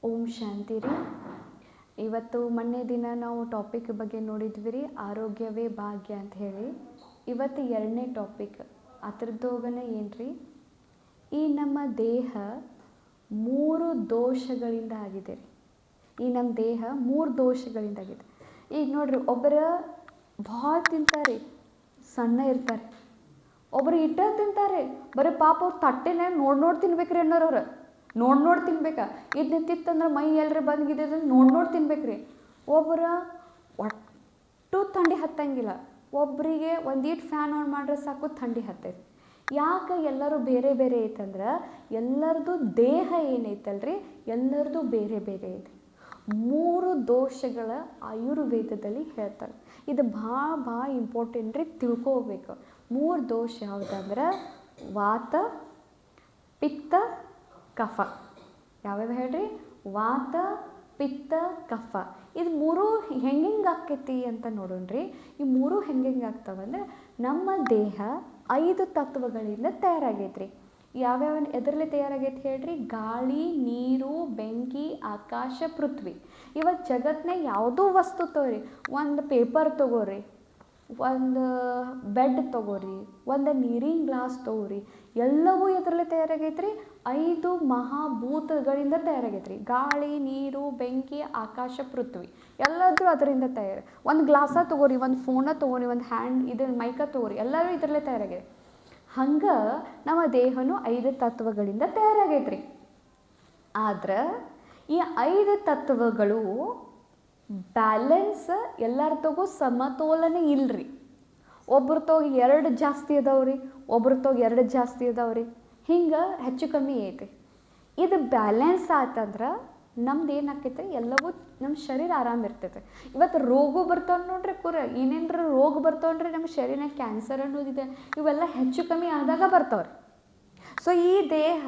ಓಂ ಶಾಂತಿ ರೀ. ಇವತ್ತು ಮೊನ್ನೆ ದಿನ ನಾವು ಟಾಪಿಕ್ ಬಗ್ಗೆ ನೋಡಿದ್ವಿ ರೀ, ಆರೋಗ್ಯವೇ ಭಾಗ್ಯ ಅಂತ ಹೇಳಿ. ಇವತ್ತು ಎರಡನೇ ಟಾಪಿಕ್ ಅದರದೋಗನೆ ಏನು ರೀ, ಈ ನಮ್ಮ ದೇಹ 3 ದೋಷಗಳಿಂದ ಆಗಿದೆ ರೀ. ಈ ನಮ್ಮ ದೇಹ 3 ದೋಷಗಳಿಂದ ಆಗಿದೆ. ಈಗ ನೋಡ್ರಿ, ಒಬ್ಬರ ಭಾಳ ತಿಂತಾರೆ, ಸಣ್ಣ ಇರ್ತಾರೆ. ಒಬ್ಬರು ಇಟ್ಟ ತಿಂತಾರೆ, ಬರೀ ಪಾಪ ಅವ್ರು ತಟ್ಟೆನೇ ನೋಡಿ ತಿನ್ಬೇಕ್ರಿ ಅನ್ನೋರವ್ರು. ನೋಡಿ ತಿನ್ಬೇಕಾ, ಇದನ್ನ ತಿತ್ತಂದ್ರೆ ಮೈ ಎಲ್ಲರೂ ಬಂದಿದೆ ನೋಡಿ ತಿನ್ಬೇಕ್ರಿ. ಒಬ್ಬರ ಒಟ್ಟು ಥಂಡಿ ಹತ್ತಂಗಿಲ್ಲ, ಒಬ್ಬರಿಗೆ ಒಂದೀಟ್ ಫ್ಯಾನ್ ಆನ್ ಮಾಡ್ರೆ ಸಾಕು ಥಂಡಿ ಹತ್ತೈತಿ. ಯಾಕೆ ಎಲ್ಲರೂ ಬೇರೆ ಬೇರೆ ಐತಂದ್ರೆ ಎಲ್ಲರದು ದೇಹ ಏನೈತಲ್ರಿ, ಎಲ್ಲರದು ಬೇರೆ ಬೇರೆ ಐತಿ. 3 ದೋಷಗಳ ಆಯುರ್ವೇದದಲ್ಲಿ ಹೇಳ್ತಾರೆ. ಇದು ಭಾಳ ಇಂಪಾರ್ಟೆಂಟ್ ರೀ, ತಿಳ್ಕೋಬೇಕು. 3 ದೋಷ ಯಾವುದಂದ್ರೆ ವಾತ, ಪಿತ್ತ, ಕಫ. ಯಾವ್ಯಾವ ಹೇಳ್ರಿ? ವಾತ, ಪಿತ್ತ, ಕಫ. ಇದು 3 ಹೆಂಗೆ ಆಕೈತಿ ಅಂತ ನೋಡೋಣ್ರಿ. ಈ 3 ಹೆಂಗೆ ಆಗ್ತಾವಂದ್ರೆ, ನಮ್ಮ ದೇಹ 5 ತತ್ವಗಳಿಂದ ತಯಾರಾಗೈತ್ರಿ. ಯಾವ್ಯಾವ ಎದರಲ್ಲಿ ತಯಾರಾಗೈತೆ ಹೇಳ್ರಿ? ಗಾಳಿ, ನೀರು, ಬೆಂಕಿ, ಆಕಾಶ, ಪೃಥ್ವಿ. ಇವತ್ತು ಜಗತ್ತಿನಾಗ ಯಾವುದೋ ವಸ್ತು ತಗೋರಿ, ಒಂದು ಪೇಪರ್ ತಗೋರಿ, ಒಂದು ಬೆಡ್ ತಗೋರಿ, ಒಂದು ನೀರಿನ ಗ್ಲಾಸ್ ತಗೋರಿ, ಎಲ್ಲವೂ ಎದರಲ್ಲಿ ತಯಾರಾಗೈತ್ರಿ? 5 ಮಹಾಭೂತಗಳಿಂದ ತಯಾರಾಗೈತ್ರಿ. ಗಾಳಿ, ನೀರು, ಬೆಂಕಿ, ಆಕಾಶ, ಪೃಥ್ವಿ ಎಲ್ಲದೂ ಅದರಿಂದ ತಯಾರು. ಒಂದು ಗ್ಲಾಸ ತಗೋರಿ, ಒಂದು ಫೋನ ತಗೋರಿ, ಒಂದು ಇದನ್ನ ಮೈಕ ತಗೋರಿ, ಎಲ್ಲರೂ ಇದರಲ್ಲೇ ತಯಾರಾಗೈತೆ. ಹಂಗೆ ನಮ್ಮ ದೇಹನೂ 5 ತತ್ವಗಳಿಂದ ತಯಾರಾಗೈತ್ರಿ. ಆದ್ರೆ ಈ 5 ತತ್ವಗಳು ಬ್ಯಾಲೆನ್ಸ್ ಎಲ್ಲರ ತಗೋ ಸಮತೋಲನೆ ಇಲ್ರಿ. ಒಬ್ರ ತಗೋ 2 ಜಾಸ್ತಿ ಅದಾವ್ರಿ, ಒಬ್ರ ತಗೋ 2 ಜಾಸ್ತಿ ಅದಾವ್ರಿ. ಹಿಂಗೆ ಹೆಚ್ಚು ಕಮ್ಮಿ ಐತಿ. ಇದು ಬ್ಯಾಲೆನ್ಸ್ ಆತಂದ್ರೆ ನಮ್ದು ಏನಾಕೈತೆ, ಎಲ್ಲವೂ ನಮ್ಮ ಶರೀರ ಆರಾಮ ಇರ್ತೈತೆ. ಇವತ್ತು ರೋಗ ಬರ್ತಾವೆ ನೋಡ್ರಿ, ಏನೇನ್ರ ರೋಗ ಬರ್ತಾವನ್ರಿ ನಮ್ಮ ಶರೀರ. ಕ್ಯಾನ್ಸರ್ ಅನ್ನೋದಿದೆ, ಇವೆಲ್ಲ ಹೆಚ್ಚು ಕಮ್ಮಿ ಆದಾಗ ಬರ್ತಾವ್ರಿ. ಸೊ ಈ ದೇಹ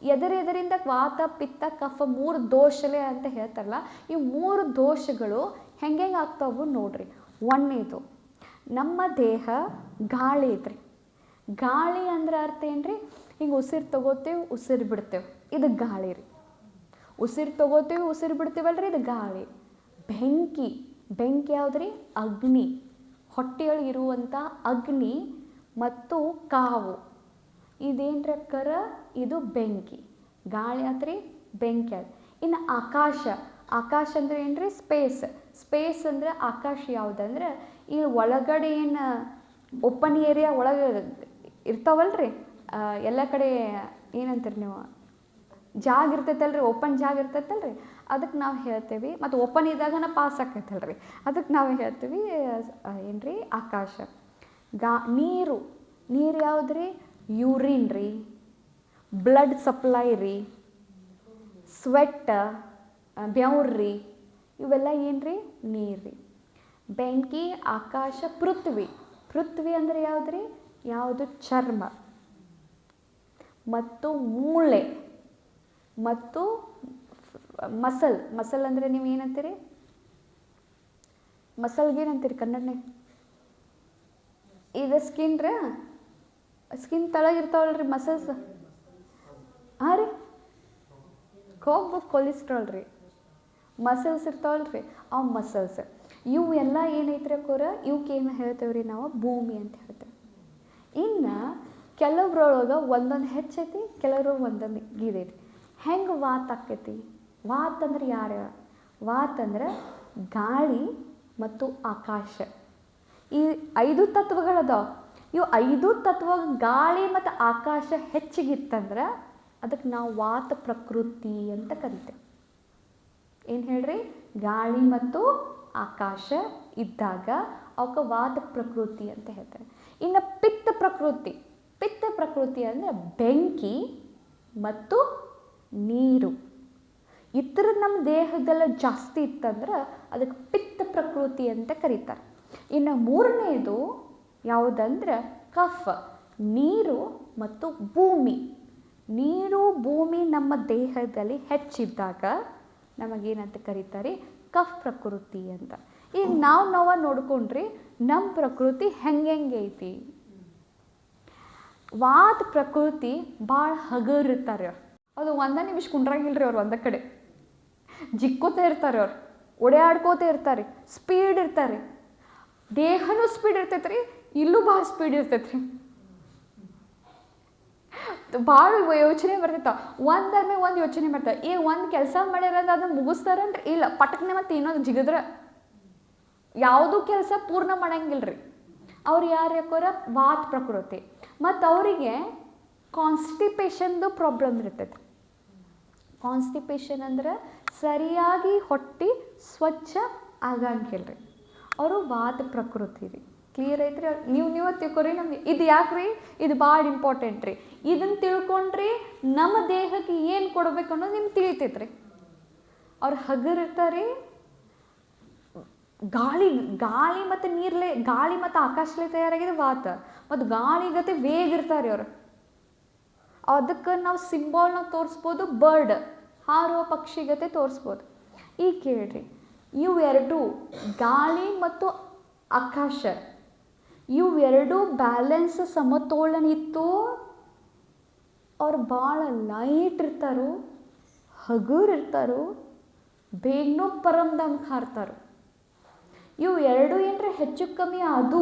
ಎದರಿಂದ ವಾತ, ಪಿತ್ತ, ಕಫ 3 ದೋಷಲೆ ಅಂತ ಹೇಳ್ತಾರಲ್ಲ, ಈ 3 ದೋಷಗಳು ಹೆಂಗೆ ಆಗ್ತಾವು ನೋಡ್ರಿ. ಒಂದನೇದು, ನಮ್ಮ ದೇಹ ಗಾಳಿ ಐತ್ರಿ. ಗಾಳಿ ಅಂದ್ರೆ ಅರ್ಥ ಏನ್ರಿ? ಹಿಂಗೆ ಉಸಿರು ತಗೋತೇವೆ, ಉಸಿರು ಬಿಡ್ತೇವೆ, ಇದು ಗಾಳಿ ರೀ. ಉಸಿರು ತಗೋತೇವೆ, ಉಸಿರು ಬಿಡ್ತೇವಲ್ರಿ, ಇದು ಗಾಳಿ. ಬೆಂಕಿ ಯಾವುದ್ರಿ? ಅಗ್ನಿ. ಹೊಟ್ಟೆಯೊಳಗೆ ಇರುವಂಥ ಅಗ್ನಿ ಮತ್ತು ಕಾವು, ಇದೇನ್ರ ಕರ, ಇದು ಬೆಂಕಿ. ಗಾಳಿ ಆತ್ರಿ, ಬೆಂಕಿ ಆಯ್ತು. ಇನ್ನು ಆಕಾಶ ಅಂದ್ರೆ ಏನ್ರಿ? ಸ್ಪೇಸ್ ಅಂದ್ರೆ ಆಕಾಶ. ಯಾವುದಂದ್ರೆ ಈ ಒಳಗಡೆ ಏನು ಓಪನ್ ಏರಿಯಾ ಒಳಗೆ ಇರ್ತಾವಲ್ರಿ, ಎಲ್ಲ ಕಡೆ ಏನಂತೀರಿ ನೀವು, ಜಾಗ ಇರ್ತೈತಲ್ರಿ, ಓಪನ್ ಜಾಗ ಇರ್ತೈತಲ್ರಿ, ಅದಕ್ಕೆ ನಾವು ಹೇಳ್ತೇವೆ. ಮತ್ತು ಓಪನ್ ಇದ್ದಾಗನ ಪಾಸ್ ಆಕೈತಲ್ರಿ, ಅದಕ್ಕೆ ನಾವು ಹೇಳ್ತೀವಿ ಏನ್ರಿ? ಆಕಾಶ. ನೀರು ಯಾವುದ್ರಿ? ಯೂರಿನ್ ರೀ, ಬ್ಲಡ್ ಸಪ್ಲೈ ರೀ, ಸ್ವೆಟ್, ಬೆವ್ರಿ, ಇವೆಲ್ಲ ಏನ್ರಿ? ನೀರು ರೀ. ಬೆಂಕಿ, ಆಕಾಶ, ಪೃಥ್ವಿ ಅಂದರೆ ಯಾವುದ್ರಿ? ಯಾವುದು? ಚರ್ಮ ಮತ್ತು ಮೂಳೆ ಮತ್ತು ಮಸಲ್ ಅಂದರೆ ನೀವು ಏನಂತೀರಿ? ಮಸಲ್ಗೆ ಏನಂತೀರಿ ಕನ್ನಡನೇ? ಇದು ಸ್ಕಿನ್ ತಳಗಿರ್ತಾವಲ್ರಿ ಮಸಲ್ಸ್. ಹಾಂ ರೀ, ಕೊಬ್ಬು, ಕೊಲೆಸ್ಟ್ರಾಲ್ ರೀ. ಮಸಲ್ಸ್ ಇರ್ತಾವಲ್ರಿ, ಆ ಮಸಲ್ಸ್. ಇವು ಎಲ್ಲ ಏನೈತ್ರಿ ಅಕ್ಕೋರ? ಇವಕ್ಕೇನು ಹೇಳ್ತೇವ್ರಿ ನಾವು? ಭೂಮಿ ಅಂತ ಹೇಳ್ತೇವೆ. ಇನ್ನು ಕೆಲವ್ರೊಳಗೆ ಒಂದೊಂದು ಹೆಚ್ಚೈತಿ, ಕೆಲವ್ರು ಒಂದೊಂದು ಗೀದೈತಿ. ಹೆಂಗೆ ವಾತ ಆಕೈತಿ? ವಾತ ಅಂದ್ರೆ ಯಾರು? ವಾತ ಅಂದ್ರೆ ಗಾಳಿ ಮತ್ತು ಆಕಾಶ. ಈ 5 ತತ್ವಗಳದಾವ. ಇವು 5 ತತ್ವ ಗಾಳಿ ಮತ್ತು ಆಕಾಶ ಹೆಚ್ಚಿಗಿತ್ತಂದ್ರೆ ಅದಕ್ಕೆ ನಾವು ವಾತ ಪ್ರಕೃತಿ ಅಂತ ಕರಿತೇವೆ. ಏನು ಹೇಳ್ರಿ? ಗಾಳಿ ಮತ್ತು ಆಕಾಶ ಇದ್ದಾಗ ಅವಕ್ಕೆ ವಾತ ಪ್ರಕೃತಿ ಅಂತ ಹೇಳ್ತಾರೆ. ಇನ್ನು ಪಿತ್ತ ಪ್ರಕೃತಿ ಅಂದರೆ ಬೆಂಕಿ ಮತ್ತು ನೀರು. ಇತರ ನಮ್ಮ ದೇಹದೆಲ್ಲ ಜಾಸ್ತಿ ಇತ್ತಂದ್ರೆ ಅದಕ್ಕೆ ಪಿತ್ತ ಪ್ರಕೃತಿ ಅಂತ ಕರೀತಾರೆ. ಇನ್ನು 3ನೇದು ಯಾವುದಂದ್ರೆ ಕಫ, ನೀರು ಮತ್ತು ಭೂಮಿ. ನೀರು, ಭೂಮಿ ನಮ್ಮ ದೇಹದಲ್ಲಿ ಹೆಚ್ಚಿದ್ದಾಗ ನಮಗೇನಂತ ಕರೀತಾರೆ? ಕಫ್ ಪ್ರಕೃತಿ ಅಂತ. ಈಗ ನಾವು ನೋಡ್ಕೊಂಡ್ರಿ ನಮ್ಮ ಪ್ರಕೃತಿ ಹೆಂಗೆ ಐತಿ. ವಾತ ಪ್ರಕೃತಿ ಭಾಳ ಹಗರಿರ್ತಾರೆ. ಅದು 1 ನಿಮಿಷ ಕುಂಡ್ರಂಗಿಲ್ರಿ ಅವ್ರು ಒಂದ ಕಡೆ. ಜಿಕ್ಕೋತಾ ಇರ್ತಾರೆ ಅವ್ರು, ಓಡಾಡ್ಕೋತಾ ಇರ್ತಾರೆ, ಸ್ಪೀಡ್ ಇರ್ತಾರೆ. ದೇಹನೂ ಸ್ಪೀಡ್ ಇರ್ತೈತೆ ರೀ, ಇಲ್ಲೂ ಭಾಳ ಸ್ಪೀಡ್ ಇರ್ತೈತೆ ರೀ. ಭಾಳ ಯೋಚನೆ ಬರ್ತೈತೆ, ಒಂದಾದ್ಮೇಲೆ ಒಂದು ಯೋಚನೆ ಮಾಡ್ತಾರೆ. ಒಂದು ಕೆಲಸ ಮಾಡ್ಯಾರಂದ್ರೆ ಅದನ್ನು ಮುಗಿಸ್ತಾರನ್ರಿ? ಇಲ್ಲ, ಪಟಕ್ನೆ ಮತ್ತೆ ಇನ್ನೊಂದು ಜಿಗಿದ್ರೆ ಯಾವುದೂ ಕೆಲಸ ಪೂರ್ಣ ಮಾಡಂಗಿಲ್ಲ ರೀ. ಅವ್ರು ಯಾರು ಯಾಕೋರ ವಾತ್ ಪ್ರಕೃತಿ. ಮತ್ತು ಅವರಿಗೆ ಕಾನ್ಸ್ಟಿಪೇಷನ್ದು ಪ್ರಾಬ್ಲಮ್ ಇರ್ತೈತೆ. ಕಾನ್ಸ್ಟಿಪೇಷನ್ ಅಂದ್ರೆ ಸರಿಯಾಗಿ ಹೊಟ್ಟೆ ಸ್ವಚ್ಛ ಆಗಂಗಿಲ್ಲ ರೀ. ಅವರು ವಾತ ಪ್ರಕೃತಿ ರೀ. ಕ್ಲಿಯರ್ ಐತ್ರಿ? ನೀವು ತಿಳ್ಕೊರಿ. ನಮ್ಗೆ ಇದು ಯಾಕೆ ರೀ? ಇದು ಭಾಳ ಇಂಪಾರ್ಟೆಂಟ್ ರೀ. ಇದನ್ನು ತಿಳ್ಕೊಂಡ್ರಿ ನಮ್ಮ ದೇಹಕ್ಕೆ ಏನು ಕೊಡ್ಬೇಕು ಅನ್ನೋದು ನಿಮ್ಗೆ ತಿಳಿತೈತೆ ರೀ. ಅವ್ರು ಹಗರ್ ಇರ್ತಾರೆ, ಗಾಳಿ ಮತ್ತು ನೀರ್ಲೆ, ಗಾಳಿ ಮತ್ತು ಆಕಾಶಲೆ ತಯಾರಾಗಿದೆ ವಾತ, ಮತ್ತು ಗಾಳಿ ಗತೆ ವೇಗ ಇರ್ತಾರೆ ಅವರು. ಅದಕ್ಕೆ ನಾವು ಸಿಂಬಾಲ್ನ ತೋರಿಸ್ಬೋದು, ಬರ್ಡ್, ಹಾರುವ ಪಕ್ಷಿಗತೆ ತೋರಿಸ್ಬೋದು. ಈಗ ಕೇಳ್ರಿ, ಇವೆರಡು ಗಾಳಿ ಮತ್ತು ಆಕಾಶ, ಇವೆರಡು ಬ್ಯಾಲೆನ್ಸ್ ಸಮತೋಲನ ಇತ್ತು, ಅವ್ರು ಭಾಳ ಲೈಟ್ ಇರ್ತಾರೋ, ಹಗುರ್ ಇರ್ತಾರೋ, ಬೇಗನೂ ಪರಮ್ದಂಗೆ ಹಾರ್ತಾರೋ. ಇವು ಎರಡು ಏನರ ಹೆಚ್ಚು ಕಮ್ಮಿ ಅದು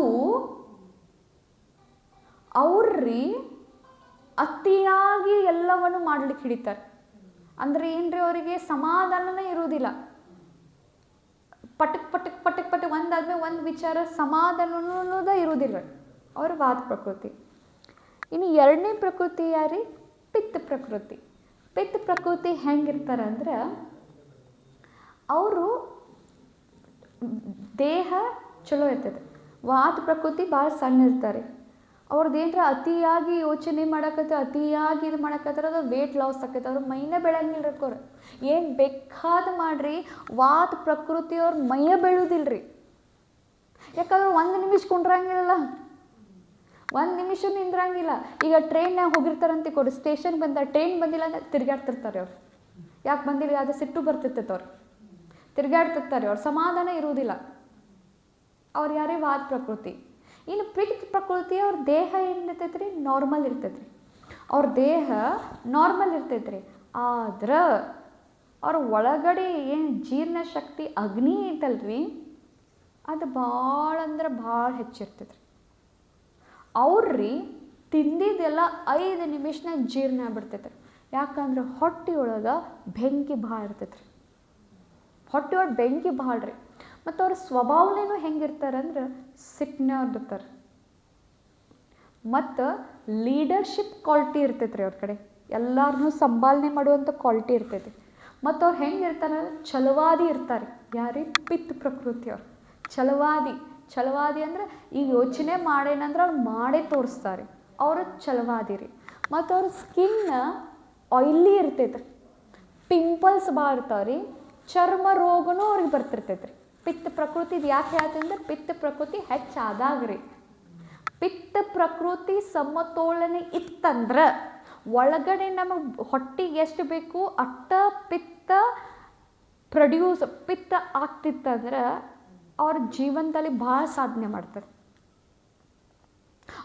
ಅವ್ರಿ ಅತಿಯಾಗಿ ಎಲ್ಲವನ್ನು ಮಾಡ್ಲಿಕ್ಕೆ ಹಿಡಿತಾರೆ. ಅಂದರೆ ಏನ್ರಿ, ಅವರಿಗೆ ಸಮಾಧಾನನೇ ಇರುವುದಿಲ್ಲ. ಪಟಕ್ ಪಟಕ್ ಪಟಕ್ ಪಟಕ್ ಒಂದಾದ್ಮೇಲೆ ಒಂದು ವಿಚಾರ ಸಮಾಧಾನ ಇರುವುದಿಲ್ಲ. ಅವ್ರ ವಾತ ಪ್ರಕೃತಿ. ಇನ್ನು ಎರಡನೇ ಪ್ರಕೃತಿ ಯಾರಿ? ಪಿತ್ತ ಪ್ರಕೃತಿ. ಪಿತ್ತ ಪ್ರಕೃತಿ ಹೆಂಗಿರ್ತಾರೆ ಅಂದ್ರೆ, ಅವರು ದೇಹ ಚಲೋ ಇರ್ತದೆ. ವಾತ ಪ್ರಕೃತಿ ಭಾಳ ಸಣ್ಣ ಇರ್ತಾರೆ. ಅವ್ರದ್ದು ಏನರ ಅತಿಯಾಗಿ ಯೋಚನೆ ಮಾಡಕತ್ತೆ, ಅತಿಯಾಗಿ ಇದು ಮಾಡಕತ್ತಾರ, ಅದು ವೇಟ್ ಲಾಸ್ ಆಕೈತೆ. ಅವ್ರ ಮೈನೇ ಬೆಳಂಗಿಲ್ಲ ರೀ. ಏನು ಬೇಕಾದ ಮಾಡ್ರಿ, ವಾತ ಪ್ರಕೃತಿಯವ್ರ ಮೈಯ ಬೆಳೆಯೋದಿಲ್ಲ ರೀ. ಯಾಕಂದ್ರೆ ಒಂದು ನಿಮಿಷ ಕುಂಡ್ರಂಗಿಲ್ಲ, ಒಂದು ನಿಮಿಷ ನಿಂದ್ರಂಗಿಲ್ಲ. ಈಗ ಟ್ರೈನ್ನಾಗ ಹೋಗಿರ್ತಾರಂತ ಕೊಡು, ಸ್ಟೇಷನ್ ಬಂದ, ಟ್ರೈನ್ ಬಂದಿಲ್ಲ ಅಂದ್ರೆ ತಿರ್ಗಾಡ್ತಿರ್ತಾರೆ ಅವ್ರು. ಯಾಕೆ ಬಂದಿಲ್ಲ? ಅದು ಸಿಟ್ಟು ಬರ್ತಿರ್ತೈತೆ ಅವ್ರು, ತಿರ್ಗಾಡ್ತಿರ್ತಾರೆ. ಅವ್ರು ಸಮಾಧಾನ ಇರುವುದಿಲ್ಲ. ಅವ್ರು ಯಾರೇ ವಾತ ಪ್ರಕೃತಿ. ಇನ್ನು ಪಿತ್ತ ಪ್ರಕೃತಿ, ಅವ್ರ ದೇಹ ಏನಿರ್ತೈತೆ ರೀ? ನಾರ್ಮಲ್ ಇರ್ತೈತೆ ರೀ. ಅವ್ರ ದೇಹ ನಾರ್ಮಲ್ ಇರ್ತೈತೆ ರೀ. ಆದ್ರೆ ಅವ್ರ ಒಳಗಡೆ ಏನು ಜೀರ್ಣ ಶಕ್ತಿ ಅಗ್ನಿ ಐತಲ್ರಿ, ಅದು ಭಾಳ ಅಂದ್ರೆ ಭಾಳ ಹೆಚ್ಚಿರ್ತೈತೆ ರೀ. ಅವ್ರಿ ತಿಂದಿದ್ದೆಲ್ಲ 5 ನಿಮಿಷನಾಗ ಜೀರ್ಣ ಆಗ್ಬಿಡ್ತೈತೆ ರೀ. ಯಾಕಂದ್ರೆ ಹೊಟ್ಟೆಯೊಳಗೆ ಬೆಂಕಿ ಭಾಳ ಇರ್ತೈತೆ ರೀ. ಹೊಟ್ಟೆಯೊಳಗೆ ಬೆಂಕಿ ಭಾಳ ರೀ. ಮತ್ತು ಅವ್ರ ಸ್ವಭಾವನೇನು ಹೆಂಗಿರ್ತಾರೆ ಅಂದ್ರೆ ಸಿಟ್ನವ್ರು. ಮತ್ತು ಲೀಡರ್ಶಿಪ್ ಕ್ವಾಲಿಟಿ ಇರ್ತೈತೆ ರೀ ಅವ್ರ ಕಡೆ. ಎಲ್ಲರನ್ನೂ ಸಂಭಾಲನೆ ಮಾಡುವಂಥ ಕ್ವಾಲಿಟಿ ಇರ್ತೈತಿ. ಮತ್ತು ಅವ್ರು ಹೆಂಗಿರ್ತಾರೆ? ಛಲವಾದಿ ಇರ್ತಾರೆ. ಯಾರೇ? ಪಿತ್ತ ಪ್ರಕೃತಿಯವ್ರು ಛಲವಾದಿ ಅಂದರೆ ಈಗ ಯೋಚನೆ ಮಾಡೇನಂದ್ರೆ ಅವ್ರು ಮಾಡೇ ತೋರಿಸ್ತಾರೆ. ಅವರು ಛಲವಾದಿ ರೀ. ಮತ್ತು ಅವ್ರ ಸ್ಕಿನ್ ಆಯ್ಲಿ ಇರ್ತೈತೆ ರೀ. ಪಿಂಪಲ್ಸ್ ಭಾಳ ಇರ್ತಾವೆ ರೀ. ಚರ್ಮ ರೋಗನೂ ಅವ್ರಿಗೆ ಬರ್ತಿರ್ತೈತೆ ರೀ. ಪಿತ್ತ ಪ್ರಕೃತಿದು ಯಾಕೆ ಹೇಳ್ತೀನಿ ಅಂದ್ರೆ, ಪಿತ್ತ ಪ್ರಕೃತಿ ಹೆಚ್ಚಾದಾಗ ರೀ. ಪಿತ್ತ ಪ್ರಕೃತಿ ಸಮತೋಲನೆ ಇತ್ತಂದ್ರೆ ಒಳಗಡೆ ನಮಗೆ ಹೊಟ್ಟೆಗೆ ಎಷ್ಟು ಬೇಕು ಅಷ್ಟ ಪಿತ್ತ ಆಗ್ತಿತ್ತಂದ್ರೆ ಅವ್ರ ಜೀವನದಲ್ಲಿ ಭಾಳ ಸಾಧನೆ ಮಾಡ್ತಾರೆ.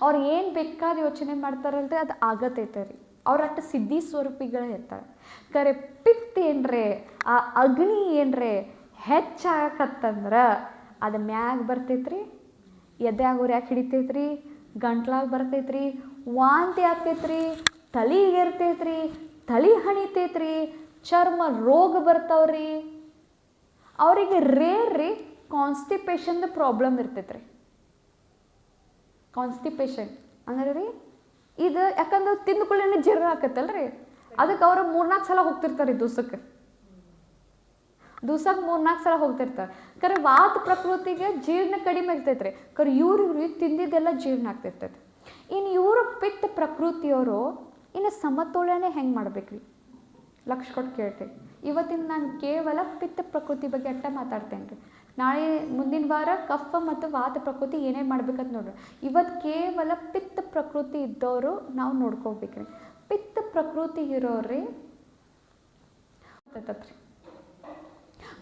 ಅವ್ರು ಏನು ಬೇಕಾದ ಯೋಚನೆ ಮಾಡ್ತಾರಲ್ರಿ, ಅದು ಆಗತೈತೆ ರೀ. ಅವ್ರ ಅಷ್ಟು ಸಿದ್ಧಿ ಸ್ವರೂಪಿಗಳೇ ಇರ್ತಾರೆ. ಕರೆ ಪಿತ್ತ ಏನ್ರೆ, ಆ ಅಗ್ನಿ ಏನ್ರೆ ಹೆಚ್ಚಾಗತ್ತಂದ್ರೆ ಅದು ಮ್ಯಾಗ ಬರ್ತೈತ್ರಿ, ಎದ್ಯಾಗ ಉರ್ಯಾಕೆ ಹಿಡಿತೈತ್ರಿ, ಗಂಟ್ಲಾಗ ಬರ್ತೈತ್ರಿ, ವಾಂತಿ ಆಗ್ತೈತ್ರಿ, ತಲೆಗೆ ಇರ್ತೈತ್ರಿ, ತಲೆ ಹಣಿತೈತ್ರಿ, ಚರ್ಮ ರೋಗ ಬರ್ತಾವ್ರಿ. ಅವರಿಗೆ ರೇರ್ ರೀ ಕಾನ್ಸ್ಟಿಪೇಷನ್ದು ಪ್ರಾಬ್ಲಮ್ ಇರ್ತೈತ್ರಿ. ಕಾನ್ಸ್ಟಿಪೇಷನ್ ಅಂದ್ರೆ ರೀ, ಇದು ಯಾಕಂದ್ರೆ ತಿಂದುಕೊಳ್ಳೇನೆ ಜೀರ್ಣ ಆಕತ್ತಲ್ರಿ, ಅದಕ್ಕೆ ಅವರು 3-4 ಸಲ ಹೋಗ್ತಿರ್ತಾರೆ ದಿವ್ಸಕ್ಕೆ 3-4 ಸಲ ಹೋಗ್ತಿರ್ತಾರೆ. ಕರೆ ವಾತ ಪ್ರಕೃತಿಗೆ ಜೀರ್ಣ ಕಡಿಮೆ ಇರ್ತೈತ್ರಿ. ಕರೆ ಇವ್ರಿಗೆ ತಿಂದಿದ್ದೆಲ್ಲ ಜೀರ್ಣ ಆಗ್ತಿರ್ತೈತೆ. ಇನ್ನು ಇವರು ಪಿತ್ತ ಪ್ರಕೃತಿಯವರು ಇನ್ನು ಸಮತೋಲನೆ ಹೆಂಗೆ ಮಾಡ್ಬೇಕ್ರಿ? ಲಕ್ಷ ಕೊಟ್ಟು ಕೇಳ್ತೇವೆ. ಇವತ್ತಿನ ನಾನು ಕೇವಲ ಪಿತ್ತ ಪ್ರಕೃತಿ ಬಗ್ಗೆ ಅಟ್ಟ ಮಾತಾಡ್ತೇನೆ ರೀ. ನಾಳೆ ಮುಂದಿನ ವಾರ ಕಫ ಮತ್ತು ವಾತ ಪ್ರಕೃತಿ ಏನೇನು ಮಾಡ್ಬೇಕಂತ ನೋಡ್ರಿ. ಇವತ್ತು ಕೇವಲ ಪಿತ್ತ ಪ್ರಕೃತಿ ಇದ್ದವರು ನಾವು ನೋಡ್ಕೋಬೇಕ್ರಿ. ಪಿತ್ತ ಪ್ರಕೃತಿ ಇರೋರಿ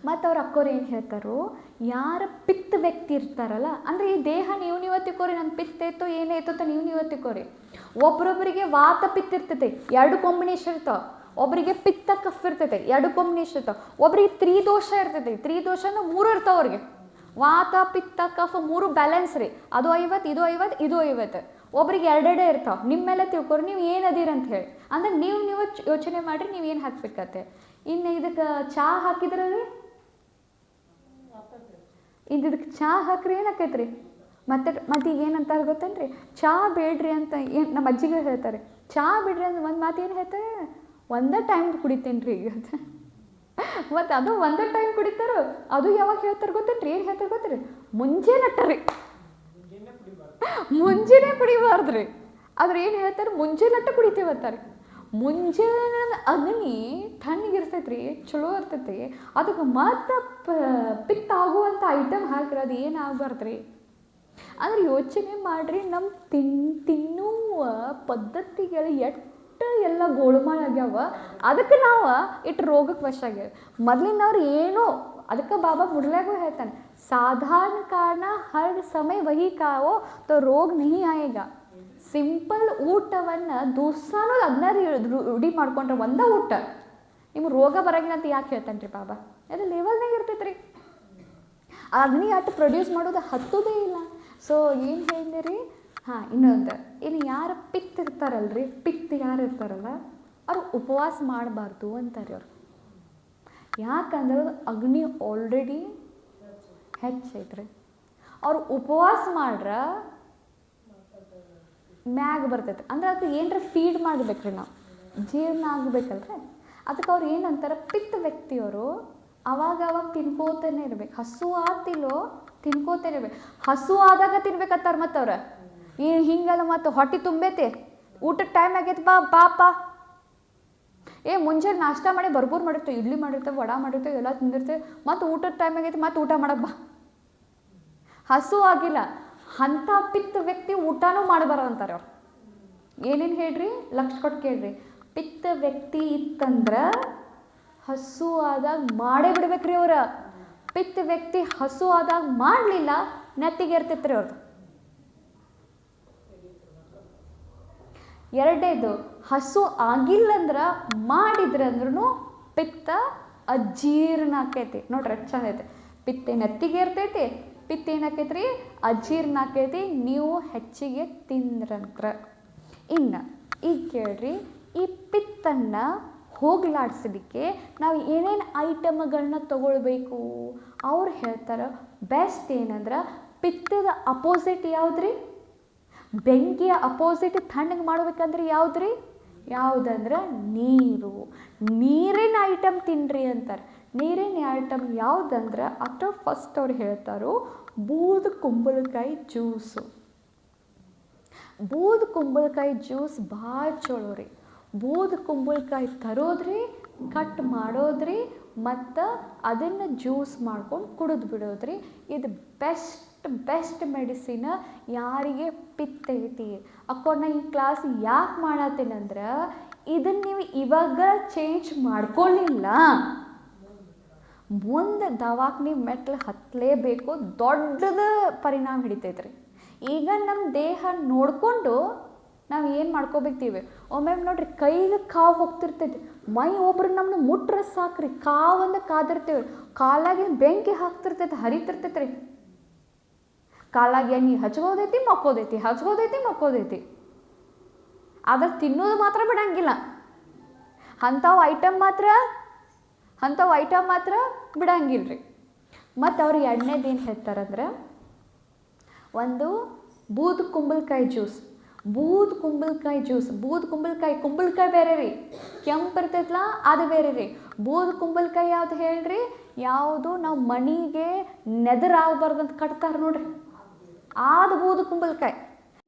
ಮತ್ತು ಅವ್ರ ಅಕ್ಕೋರು ಏನು ಹೇಳ್ತಾರೋ, ಯಾರ ಪಿತ್ತ ವ್ಯಕ್ತಿ ಇರ್ತಾರಲ್ಲ, ಅಂದರೆ ಈ ದೇಹ ನೀವು ತಿಕ್ಕೋರಿ, ನನ್ನ ಪಿತ್ತ ಐತೋ ಏನೇ ಐತೋ ಅಂತ ನೀವು ತಿಕ್ಕೋರಿ. ಒಬ್ರೊಬ್ಬರಿಗೆ ವಾತ ಪಿತ್ತ ಇರ್ತೈತೆ, 2 ಕಾಂಬಿನೇಷನ್ ಇರ್ತಾವೆ. ಒಬ್ಬರಿಗೆ ಪಿತ್ತ ಕಫ್ ಇರ್ತೈತೆ, 2 ಕಾಂಬಿನೇಷನ್ ಇರ್ತಾವೆ. ಒಬ್ರಿಗೆ ತ್ರಿದೋಷ ಇರ್ತೈತಿ, ತ್ರಿದೋಷ ಅಂದ್ರೆ 3 ಇರ್ತಾವೆ ಅವ್ರಿಗೆ. ವಾತ ಪಿತ್ತ ಕಫ 3 ಬ್ಯಾಲೆನ್ಸ್ ರೀ, ಅದು 50 ಇದು 50 ಇದು 50. ಒಬ್ರಿಗೆ 2 ಇರ್ತಾವೆ. ನಿಮ್ಮ ಮೇಲೆ ತಿಳ್ಕೊರಿ ನೀವು ಏನು ಅದೀರ ಅಂತ ಹೇಳಿ. ಅಂದ್ರೆ ನೀವು ಯೋಚನೆ ಮಾಡಿರಿ ನೀವು ಏನು ಹಾಕ್ಬೇಕತ್ತೆ. ಇನ್ನು ಇದಕ್ಕೆ ಚಹಾ ಹಾಕಿದ್ರಿ, ಇದಕ್ಕೆ ಚಹಾ ಹಾಕ್ರಿ ಏನಾಕೈತ್ರಿ, ಮತ್ತೆ ಈಗ ಏನಂತಾರೆ ಗೊತ್ತೇನ್ರಿ, ಚಹಾ ಬೇಡ್ರಿ ಅಂತ ಏನು ನಮ್ಮ ಅಜ್ಜಿಗಳು ಹೇಳ್ತಾರೆ. ಚಹಾ ಬಿಡ್ರಿ ಅಂದ್ರೆ ಒಂದು ಮಾತು ಏನು ಹೇಳ್ತಾರೆ, ಒಂದೇ ಟೈಮ್ ಕುಡಿತೇನೆ ರೀ ಈಗ ಮತ್ತು ಅದು ಒಂದೇ ಟೈಮ್ ಕುಡಿತಾರೋ. ಅದು ಯಾವಾಗ ಹೇಳ್ತಾರೆ ಗೊತ್ತೇನ್ರಿ, ಏನು ಹೇಳ್ತಾರೆ ಗೊತ್ತೀರಿ, ಮುಂಜಾನೆ ಕುಡಿಬಾರ್ದ್ರಿ. ಆದ್ರೆ ಏನು ಹೇಳ್ತಾರೆ, ಮುಂಜಾನೆ ಕುಡಿತೀವತ್ತಾರೆ. ಮುಂಜಾನೆ ಅಗ್ನಿ ತಣ್ಣಗಿರ್ತೈತ್ರಿ, ಚಲೋ ಇರ್ತೈತಿ. ಅದಕ್ಕೆ ಮತ್ತೆ ಪಿತ್ತ ಆಗುವಂಥ ಐಟಮ್ ಹಾಕ್ರಿ, ಅದು ಏನು ಆಗಬಾರ್ದ್ರಿ. ಅಂದ್ರೆ ಯೋಚನೆ ಮಾಡಿರಿ, ನಮ್ಮ ತಿನ್ನುವ ಪದ್ಧತಿಗಳು ಎಷ್ಟು ಎಲ್ಲ ಗೋಳುಮಾಳ ಆಗ್ಯಾವ. ಅದಕ್ಕೆ ನಾವು ಇಟ್ಟು ರೋಗಕ್ಕೆ ವಶ ಆಗ್ಯಾವ. ಮೊದಲಿನವ್ರು ಏನೋ, ಅದಕ್ಕೆ ಬಾಬಾ ಮುಡ್ಲಾಗೂ ಹೇಳ್ತಾನೆ, ಸಾಧಾರಣ ಕಾರಣ ಹರ್ ಸಮಯ ವಹಿ ಕಾವೋ ತೋ ರೋಗ ನಹಿ ಆಯೇಗಾ. ಸಿಂಪಲ್ ಊಟವನ್ನು ದಿವಸಾನು ಅದನ್ನ ರೂಢಿ ಮಾಡ್ಕೊಂಡ್ರೆ ಒಂದೇ ಊಟ ನಿಮ್ಗೆ ರೋಗ ಬರಂಗಿಲ್ಲ ಅಂತ ಯಾಕೆ ಹೇಳ್ತಾನೆ ರೀ ಬಾಬಾ. ಅದು ಲೆವೆಲ್ನಾಗ ಇರ್ತೈತೆ ರೀ. ಅಗ್ನಿ ಅಟ್ಟು ಪ್ರೊಡ್ಯೂಸ್ ಮಾಡೋದು ಹತ್ತೋದೇ ಇಲ್ಲ. ಸೊ ಏನು ಹೇಳಿದ್ರಿ, ಹಾಂ ಇನ್ನೊಂದು, ಇನ್ನು ಯಾರು ಪಿತ್ ಇರ್ತಾರಲ್ರಿ, ಪಿತ್ ಯಾರು ಇರ್ತಾರಲ್ಲ ಅವ್ರು ಉಪವಾಸ ಮಾಡಬಾರ್ದು ಅಂತಾರೆ ಅವ್ರು. ಯಾಕಂದ್ರೆ ಅಗ್ನಿ ಆಲ್ರೆಡಿ ಹೆಚ್ಚೈತ್ರಿ. ಅವ್ರು ಉಪವಾಸ ಮಾಡ್ರ ಮ್ಯಾಗ ಬರ್ತೈತೆ. ಅಂದ್ರೆ ಅದು ಏನರ ಫೀಡ್ ಮಾಡ್ಬೇಕ್ರಿ, ನಾವು ಜೀರ್ಣ ಆಗ್ಬೇಕಲ್ರಿ. ಅದಕ್ಕೆ ಅವ್ರು ಏನಂತಾರೆ, ಪಿತ್ತ ವ್ಯಕ್ತಿಯವರು ಅವಾಗ ತಿನ್ಕೋತಾನೆ ಇರ್ಬೇಕು. ಹಸು ಆತಿಲ್ಲೋ ತಿನ್ಕೋತಾನೆ ಇರ್ಬೇಕು. ಹಸು ಆದಾಗ ತಿನ್ಬೇಕತ್ತಾರ. ಮತ್ತು ಅವ್ರು ಹಿಂಗಲ್ಲ, ಮತ್ತು ಹೊಟ್ಟೆ ತುಂಬೈತೆ, ಊಟದ ಟೈಮ್ ಆಗೈತೆ, ಪಾಪ ಮುಂಜಾನೆ ನಾಷ್ಟ ಮಾಡಿ ಬರ್ಬೂರು ಮಾಡಿರ್ತೇವೆ, ಇಡ್ಲಿ ಮಾಡಿರ್ತೇವೆ, ವಡ ಮಾಡಿರ್ತೇವೆ, ಎಲ್ಲ ತಿಂದಿರ್ತೇವೆ. ಮತ್ತು ಊಟದ ಟೈಮ್ ಆಗೈತೆ, ಮತ್ತು ಊಟ ಮಾಡಬ್ಬ, ಹಸು ಆಗಿಲ್ಲ. ಅಂಥ ಪಿತ್ತ ವ್ಯಕ್ತಿ ಊಟನೂ ಮಾಡಬಾರ್ದು ಅಂತಾರೆ ಅವ್ರು. ಏನೇನು ಹೇಳ್ರಿ, ಲಕ್ಷ ಕೊಟ್ಟು ಕೇಳ್ರಿ. ಪಿತ್ತ ವ್ಯಕ್ತಿ ಇತ್ತಂದ್ರೆ ಹಸು ಆದಾಗ ಮಾಡೇ ಬಿಡ್ಬೇಕ್ರಿ ಅವ್ರ. ಪಿತ್ತ ವ್ಯಕ್ತಿ ಹಸು ಆದಾಗ ಮಾಡಲಿಲ್ಲ, ನೆತ್ತಿಗೆ ಇರ್ತೈತ್ರಿ ಅವ್ರದ್ದು. ಎರಡನೇದು, ಹಸು ಆಗಿಲ್ಲಂದ್ರೆ ಮಾಡಿದ್ರಂದ್ರೂ ಪಿತ್ತ ಅಜೀರ್ಣ ಆಕೈತಿ. ನೋಡ್ರಿ ಚಂದ ಐತೆ. ಪಿತ್ತ ನೆತ್ತಿಗೆ ಇರ್ತೈತಿ, ಪಿತ್ತ ಏನಾಕೈತ್ರಿ ಅಜೀರ್ಣ ಆಕೈತಿ, ನೀವು ಹೆಚ್ಚಿಗೆ ತಿಂದ್ರಂತ್ರ. ಇನ್ನು ಈಗ ಕೇಳ್ರಿ, ಈ ಪಿತ್ತನ್ನು ಹೋಗ್ಲಾಡಿಸಲಿಕ್ಕೆ ನಾವು ಏನೇನು ಐಟಮ್ಗಳನ್ನ ತಗೊಳ್ಬೇಕು. ಅವ್ರು ಹೇಳ್ತಾರೆ ಬೆಸ್ಟ್ ಏನಂದ್ರೆ, ಪಿತ್ತದ ಅಪೋಸಿಟ್ ಯಾವುದ್ರಿ, ಬೆಂಕಿಯ ಅಪೋಸಿಟ್ ತಣ್ಣಗೆ ಮಾಡ್ಬೇಕಂದ್ರೆ ಯಾವುದ್ರಿ, ಯಾವುದಂದ್ರೆ ನೀರು. ನೀರಿನ ಐಟಮ್ ತಿನ್ನಿರಿ ಅಂತಾರೆ. ನೀರಿನ ಐಟಮ್ ಯಾವುದಂದ್ರೆ ಅಥವಾ ಫಸ್ಟ್ ಅವ್ರು ಹೇಳ್ತಾರೋ ಬೂದು ಕುಂಬಳಕಾಯಿ ಜ್ಯೂಸು. ಬೂದು ಕುಂಬಳಕಾಯಿ ಜ್ಯೂಸ್ ಭಾಳ ಚಲೋ ರೀ. ಬೂದು ಕುಂಬಳಕಾಯಿ ತರೋದ್ರಿ, ಕಟ್ ಮಾಡೋದ್ರಿ, ಮತ್ತು ಅದನ್ನು ಜ್ಯೂಸ್ ಮಾಡ್ಕೊಂಡು ಕುಡಿದು ಬಿಡೋದ್ರಿ. ಇದು ಬೆಸ್ಟ್ ಮೆಡಿಸಿನ್ ಯಾರಿಗೆ ಪಿತ್ತ ಐತಿ. ಅಕ್ಕೋಣ ಈ ಕ್ಲಾಸ್ ಯಾಕೆ ಮಾಡತ್ತೇನಂದ್ರೆ, ಇದನ್ನು ನೀವು ಇವಾಗ ಚೇಂಜ್ ಮಾಡ್ಕೊಳ್ಳಿಲ್ಲ, ಮುಂದೆ ದವಾಖಾನೆ ಮೆಟ್ಲು ಹತ್ತಲೇಬೇಕು, ದೊಡ್ಡದ ಪರಿಣಾಮ ಹಿಡಿತೈತ್ರಿ. ಈಗ ನಮ್ಮ ದೇಹ ನೋಡಿಕೊಂಡು ನಾವು ಏನು ಮಾಡ್ಕೋಬೇಕ್ತೀವಿ. ಒಮ್ಮೆ ನೋಡ್ರಿ, ಕೈಗೆ ಕಾವು ಹೋಗ್ತಿರ್ತೈತಿ, ಮೈ ಒಬ್ರು ನಮ್ಮನ್ನ ಮುಟ್ರೆ ಸಾಕ್ರಿ, ಕಾವಂದ ಕಾದಿರ್ತೀವಿ, ಕಾಲಾಗಿ ಬೆಂಕಿ ಹಾಕ್ತಿರ್ತೈತಿ, ಹರಿತಿರ್ತೈತಿ ರೀ. ಕಾಲಾಗಿ ಎಣ್ಣೆ ಹಚ್ಕೋದೈತಿ ಮಕ್ಕೋದೈತಿ. ಆದ್ರೆ ತಿನ್ನೋದು ಮಾತ್ರ ಬಿಡಂಗಿಲ್ಲ. ಅಂಥವು ಐಟಮ್ ಮಾತ್ರ ಬಿಡಂಗಿಲ್ಲ ರೀ. ಮತ್ತು ಅವ್ರು ಎರಡನೇದು ಏನು ಹೇಳ್ತಾರಂದ್ರೆ, ಒಂದು ಬೂದು ಕುಂಬಳಕಾಯಿ ಜ್ಯೂಸ್. ಬೂದು ಕುಂಬಳಕಾಯಿ ಬೇರೆ ರೀ, ಕೆಂಪು ಇರ್ತೈತಲ್ಲ ಅದು ಬೇರೆ ರೀ. ಬೂದು ಕುಂಬಳಕಾಯಿ ಯಾವ್ದು ಹೇಳ್ರಿ, ಯಾವುದು ನಾವು ಮಣಿಗೆ ನೆದರಾಗಬಾರ್ದಂತ ಕಟ್ತಾರೆ ನೋಡ್ರಿ, ಅದು ಬೂದು ಕುಂಬಳಕಾಯಿ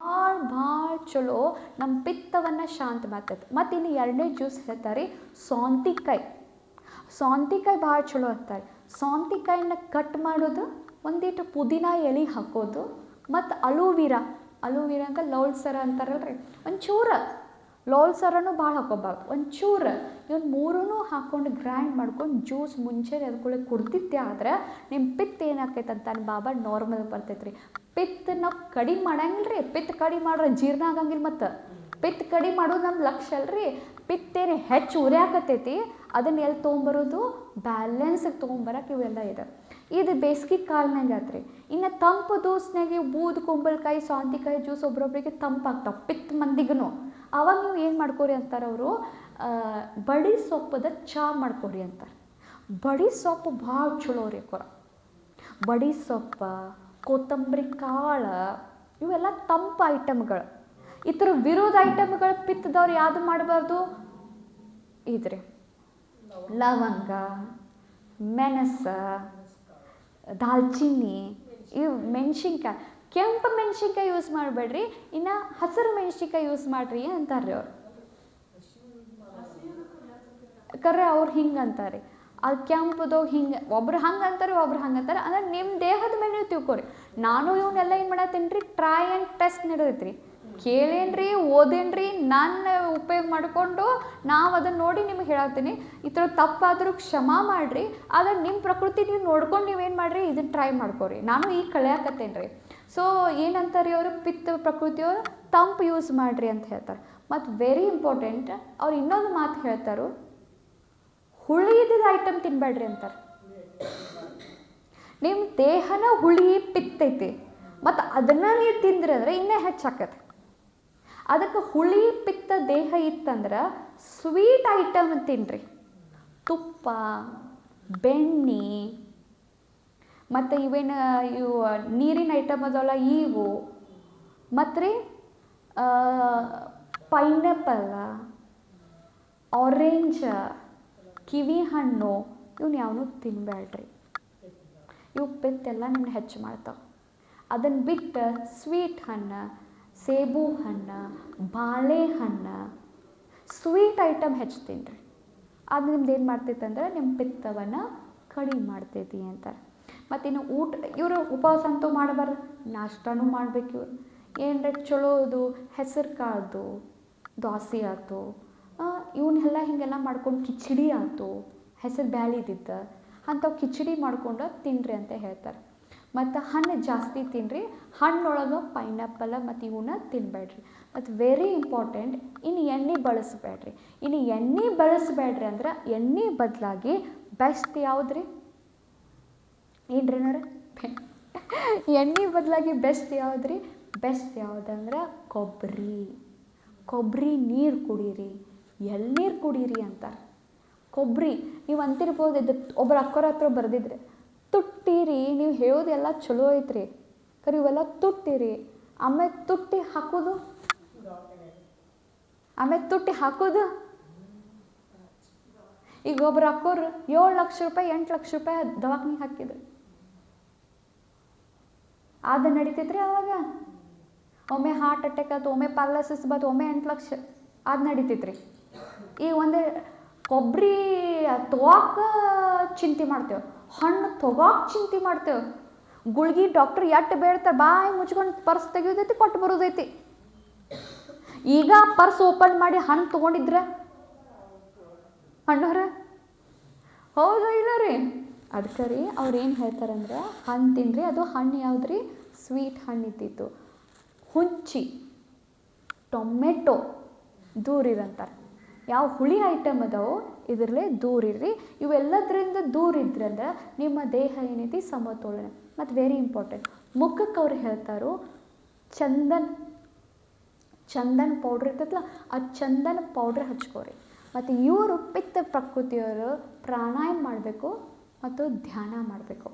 ಭಾಳ ಚಲೋ, ನಮ್ಮ ಪಿತ್ತವನ್ನು ಶಾಂತ ಮಾಡ್ತೈತೆ. ಮತ್ತು ಇನ್ನು ಎರಡನೇ ಜ್ಯೂಸ್ ಹೇಳ್ತಾರೆ ಸೌಂತಿಕಾಯಿ ಭಾಳ ಚಲೋ ಅಂತಾರೆ. ಸೌಂತಿಕಾಯಿನ ಕಟ್ ಮಾಡೋದು, ಒಂದಿಟ್ಟು ಪುದೀನ ಎಲೆ ಹಾಕೋದು, ಮತ್ತು ಅಲೋವಿರಾ ಅಂತ ಲೋಲ್ಸರ ಅಂತಾರಲ್ರಿ, ಒಂಚೂರು ಲೋಲ್ಸರನೂ ಭಾಳ ಹಾಕೋಬಾರ್ದು, ಒಂಚೂರು. ಇವನು ಮೂರೂ ಹಾಕ್ಕೊಂಡು ಗ್ರೈಂಡ್ ಮಾಡ್ಕೊಂಡು ಜ್ಯೂಸ್ ಮುಂಚೆ ಅದಕ್ಕೆ ಕುಡ್ದಿದ್ದೆ ಆದ್ರೆ ನಿಮ್ಮ ಪಿತ್ತ ಏನಾಕೈತೆ ಅಂತ ಬಾಬಾ ನಾರ್ಮಲ್ ಬರ್ತೈತೆ ರೀ. ಪಿತ್ತ ನಾವು ಕಡಿಮೆ ಮಾಡಂಗಿಲ್ಲ ರೀ. ಪಿತ್ತ ಕಡಿಮೆ ಮಾಡ್ರೆ ಜೀರ್ಣ ಆಗಂಗಿಲ್ಲ. ಮತ್ತು ಪಿತ್ತ ಕಡಿಮೆ ಮಾಡೋದು ನಮ್ಮ ಲಕ್ಷ್ಯ ಅಲ್ರಿ. ಪಿತ್ತೇನೆ ಹೆಚ್ಚು ಉರಿಯಾಕತ್ತೈತಿ, ಅದನ್ನ ಎಲ್ಲಿ ತೊಗೊಂಬರೋದು, ಬ್ಯಾಲೆನ್ಸಿಗೆ ತೊಗೊಂಬರಕ್ಕೆ ಇವೆಲ್ಲ ಇದೆ. ಇದು ಬೇಸಿಗೆ ಕಾಲನಾಗ ಆತ್ರಿ. ಇನ್ನು ತಂಪು ದೂಸ್ನಾಗೆ ಬೂದು ಕುಂಬಳಕಾಯಿ ಸೌಂತಿಕಾಯಿ ಜ್ಯೂಸ್ ಒಬ್ರೊಬ್ರಿಗೆ ತಂಪಾಗ್ತಾವೆ ಪಿತ್ತ ಮಂದಿಗೂ. ಅವಾಗ ನೀವು ಏನು ಮಾಡ್ಕೋರಿ ಅಂತಾರೆ ಅವರು, ಬಡಿ ಸೊಪ್ಪದ ಚಾ ಮಾಡ್ಕೊರಿ ಅಂತಾರೆ. ಬಡಿ ಸೊಪ್ಪು ಭಾಳ ಚಲೋ ರೀ ಕೊರ. ಬಡಿ ಸೊಪ್ಪು, ಕೊತ್ತಂಬರಿ ಕಾಳು ಇವೆಲ್ಲ ತಂಪು ಐಟಮ್ಗಳು. ಈ ಥರ ವಿರೋಧ ಐಟಮ್ಗಳು ಪಿತ್ತದವ್ರು ಯಾವುದು ಮಾಡಬಾರ್ದು, ಇದ್ರಿ ಲವಂಗ, ಮೆಣಸು, ದಾಲ್ಚಿನ್ನಿ, ಇವು ಮೆಣಸಿನ್ಕಾಯಿ, ಕೆಂಪು ಮೆಣಸಿನ್ಕಾಯಿ ಯೂಸ್ ಮಾಡಬೇಡ್ರಿ, ಇನ್ನು ಹಸಿರು ಮೆಣಸಿನ್ಕಾಯಿ ಯೂಸ್ ಮಾಡಿರಿ ಅಂತಾರೆ ಅವ್ರು. ಕರ್ರೆ ಅವ್ರು ಹಿಂಗೆ ಅಂತಾರೆ. ಅದು ಕೆಂಪುದು ಹಿಂಗೆ ಒಬ್ರು ಹಂಗೆ ಅಂತಾರೆ, ಒಬ್ರು ಹಂಗೆ ಅಂತಾರೆ. ಅಂದ್ರೆ ನಿಮ್ಮ ದೇಹದ ಮೇಲೆ ನೀವು ತಿಳ್ಕೊರಿ. ನಾನು ಇವನ್ನೆಲ್ಲ ಏನು ಮಾಡತ್ತೀನಿ ರೀ, ಟ್ರೈ ಆ್ಯಂಡ್ ಟೆಸ್ಟ್ ನಡೆದೈತಿ ರೀ. ಕೇಳೇನ್ರಿ, ಓದೇನ್ರಿ, ನಾನು ಉಪಯೋಗ ಮಾಡಿಕೊಂಡು ನಾವು ಅದನ್ನು ನೋಡಿ ನಿಮಗೆ ಹೇಳತ್ತೀನಿ. ಈ ಥರ ತಪ್ಪಾದರೂ ಕ್ಷಮ ಮಾಡಿರಿ. ಆದರೆ ನಿಮ್ಮ ಪ್ರಕೃತಿ ನೀವು ನೋಡ್ಕೊಂಡು ನೀವೇನು ಮಾಡಿರಿ, ಇದನ್ನು ಟ್ರೈ ಮಾಡ್ಕೊರಿ. ನಾನು ಈಗ ಕಳೆಯಾಕತ್ತೇನೆ ರೀ. ಸೊ ಏನಂತಾರೆ ಅವರು, ಪಿತ್ತ ಪ್ರಕೃತಿಯವರು ತಂಪು ಯೂಸ್ ಮಾಡಿರಿ ಅಂತ ಹೇಳ್ತಾರೆ. ಮತ್ತು ವೆರಿ ಇಂಪಾರ್ಟೆಂಟ್, ಅವ್ರು ಇನ್ನೊಂದು ಮಾತು ಹೇಳ್ತಾರೆ, ಹುಳಿದ ಐಟಮ್ ತಿನ್ಬೇಡ್ರಿ ಅಂತಾರೆ. ನಿಮ್ಮ ದೇಹನ ಹುಳಿ ಪಿತ್ತೈತಿ, ಮತ್ತು ಅದನ್ನು ನೀವು ತಿಂದ್ರಿ ಅಂದರೆ ಇನ್ನೂ ಹೆಚ್ಚಾಕತ್ತೆ. ಅದಕ್ಕೆ ಹುಳಿ ಪಿತ್ತ ದೇಹ ಇತ್ತಂದ್ರೆ ಸ್ವೀಟ್ ಐಟಮ್ ತಿನ್ನಿರಿ. ತುಪ್ಪ, ಬೆಣ್ಣೆ, ಮತ್ತು ಇವೇನು ಇವು ನೀರಿನ ಐಟಮ್ ಅದಲ್ಲ ಇವು, ಮತ್ತು ರೀ ಪೈನಾಪಲ್, ಆರೆಂಜ್, ಕಿವಿ ಹಣ್ಣು ಇವನ್ನ ಯಾವನ್ನೂ ತಿನ್ನಬೇಡ್ರಿ. ಇವು ಪಿತ್ತೆಲ್ಲ ನಿಮ್ಮನ್ನ ಹೆಚ್ಚು ಮಾಡ್ತಾವೆ. ಅದನ್ನು ಬಿಟ್ಟು ಸ್ವೀಟ್ ಹಣ್ಣು, ಸೇಬು ಹಣ್ಣು, ಬಾಳೆಹಣ್ಣು, ಸ್ವೀಟ್ ಐಟಮ್ ಹೆಚ್ಚು ತಿನ್ನಿರಿ. ಅದು ನಿಮ್ದು ಏನು ಮಾಡ್ತೈತೆ ಅಂದ್ರೆ ನಿಮ್ಮ ಪಿತ್ತವನ್ನು ಕಡಿಮೆ ಮಾಡ್ತೈತಿ ಅಂತಾರೆ. ಮತ್ತು ಇನ್ನು ಊಟ, ಇವರು ಉಪವಾಸ ಅಂತೂ ಮಾಡಬಾರ್ದು, ನಾಷ್ಟನೂ ಮಾಡ್ಬೇಕು. ಇವ್ರು ಏನರ ಚಲೋದು ಹೆಸರು ಕಾಳ್ದು ದೋಸೆ ಆಯ್ತು, ಇವನ್ನೆಲ್ಲ ಹೀಗೆಲ್ಲ ಮಾಡ್ಕೊಂಡು ಕಿಚಡಿ ಆಯ್ತು, ಹೆಸರು ಬ್ಯಾಳಿದಿದ್ದ ಅಂಥವು ಕಿಚಡಿ ಮಾಡ್ಕೊಂಡು ತಿನ್ನಿರಿ ಅಂತ ಹೇಳ್ತಾರೆ. ಮತ್ತು ಹಣ್ಣು ಜಾಸ್ತಿ ತಿನ್ನಿರಿ. ಹಣ್ಣೊಳಗೆ ಪೈನಾಪಲ್ ಮತ್ತು ಇವನ್ನ ತಿನ್ನಬೇಡ್ರಿ. ಮತ್ತು ವೆರಿ ಇಂಪಾರ್ಟೆಂಟ್, ಇನ್ನು ಎಣ್ಣೆ ಬಳಸಬೇಡ್ರಿ. ಇನ್ನು ಎಣ್ಣೆ ಬಳಸಬೇಡ್ರಿ ಅಂದ್ರೆ ಎಣ್ಣೆ ಬದಲಾಗಿ ಬೆಸ್ಟ್ ಯಾವುದು ರೀ, ಏನು ರೀ ಏನಾರ ಎಣ್ಣೆ ಬದಲಾಗಿ ಬೆಸ್ಟ್ ಯಾವುದು ರೀ, ಬೆಸ್ಟ್ ಯಾವುದಂದ್ರೆ ಕೊಬ್ಬರಿ ನೀರು ಕುಡೀರಿ, ಎಳ್ನೀರು ಕುಡೀರಿ ಅಂತಾರೆ. ಕೊಬ್ಬರಿ ನೀವು ಅಂತಿರ್ಬೋದು, ಇದು ಒಬ್ಬರು ಅಕ್ಕರ ಹತ್ರ ಬರೆದಿದ್ರೆ, ತುಟ್ಟಿರಿ, ನೀವು ಹೇಳೋದೆಲ್ಲ ಚಲೋ ಐತ್ರಿ, ಕರೆ ಇವೆಲ್ಲ ತುಟ್ಟಿರಿ, ಆಮೇಲೆ ತುಟ್ಟಿ ಹಾಕೋದು, ಈಗ ಒಬ್ರು ಅಕ್ಕೋರು 7 ಲಕ್ಷ ರೂಪಾಯಿ 8 ಲಕ್ಷ ರೂಪಾಯಿ ದವಾಖಾನಿಗೆ ಹಾಕಿದ್ರು. ಅದು ನಡೀತೈತ್ರಿ ಅವಾಗ. ಒಮ್ಮೆ ಹಾರ್ಟ್ ಅಟ್ಯಾಕ್ ಆಯ್ತು, ಒಮ್ಮೆ ಪ್ಯಾರಲೈಸಿಸ್ ಬಂತು, ಒಮ್ಮೆ 8 ಲಕ್ಷ ಅದು ನಡೀತೈತ್ರಿ. ಈಗ ಒಂದು ಕೊಬ್ಬರಿ ತೊಗೋಕೆ ಚಿಂತೆ ಮಾಡ್ತೇವೆ, ಹಣ್ಣು ತೊಗೋಕೆ ಚಿಂತೆ ಮಾಡ್ತೇವೆ, ಗುಳ್ಗಿ ಡಾಕ್ಟ್ರ್ ಎಟ್ಟು ಬೇಡ್ತಾರೆ, ಬಾಯಿ ಮುಚ್ಕೊಂಡು ಪರ್ಸ್ ತೆಗಿಯೋದೈತಿ, ಕೊಟ್ಟು ಬರೋದೈತಿ. ಈಗ ಪರ್ಸ್ ಓಪನ್ ಮಾಡಿ ಹಣ್ಣು ತೊಗೊಂಡಿದ್ರೆ ಹಣ್ಣವ್ರ ಹೌದು ಇಲ್ಲ ರೀ. ಅದಕ್ಕೆ ರೀ ಅವ್ರು ಏನು ಹೇಳ್ತಾರಂದ್ರೆ, ಹಣ್ಣು ತಿನ್ನಿರಿ. ಅದು ಹಣ್ಣು ಯಾವ್ದು ರೀ, ಸ್ವೀಟ್ ಹಣ್ಣು ಇದ್ದಿತ್ತು. ಹುಂಚಿ, ಟೊಮೆಟೊ ದೂರಿರಂತಾರೆ. ಯಾವ ಹುಳಿ ಐಟಮ್ ಅದಾವೋ ಇದರಲ್ಲೇ ದೂರಿರ್ರಿ. ಇವೆಲ್ಲದರಿಂದ ದೂರ ಇದ್ರಿ ಅಂದ್ರೆ ನಿಮ್ಮ ದೇಹ ಏನೈತಿ ಸಮತೋಲನ. ಮತ್ತು ವೆರಿ ಇಂಪಾರ್ಟೆಂಟ್, ಮುಖಕ್ಕೆ ಅವ್ರು ಹೇಳ್ತಾರೋ ಚಂದನ್ ಪೌಡ್ರ್ ಇರ್ತೈತಲ್ಲ, ಆ ಚಂದನ್ ಪೌಡ್ರ್ ಹಚ್ಕೋರಿ. ಮತ್ತು ಇವರು ಪಿತ್ತ ಪ್ರಕೃತಿಯವರು ಪ್ರಾಣಾಯಾಮ ಮಾಡಬೇಕು ಮತ್ತು ಧ್ಯಾನ ಮಾಡಬೇಕು.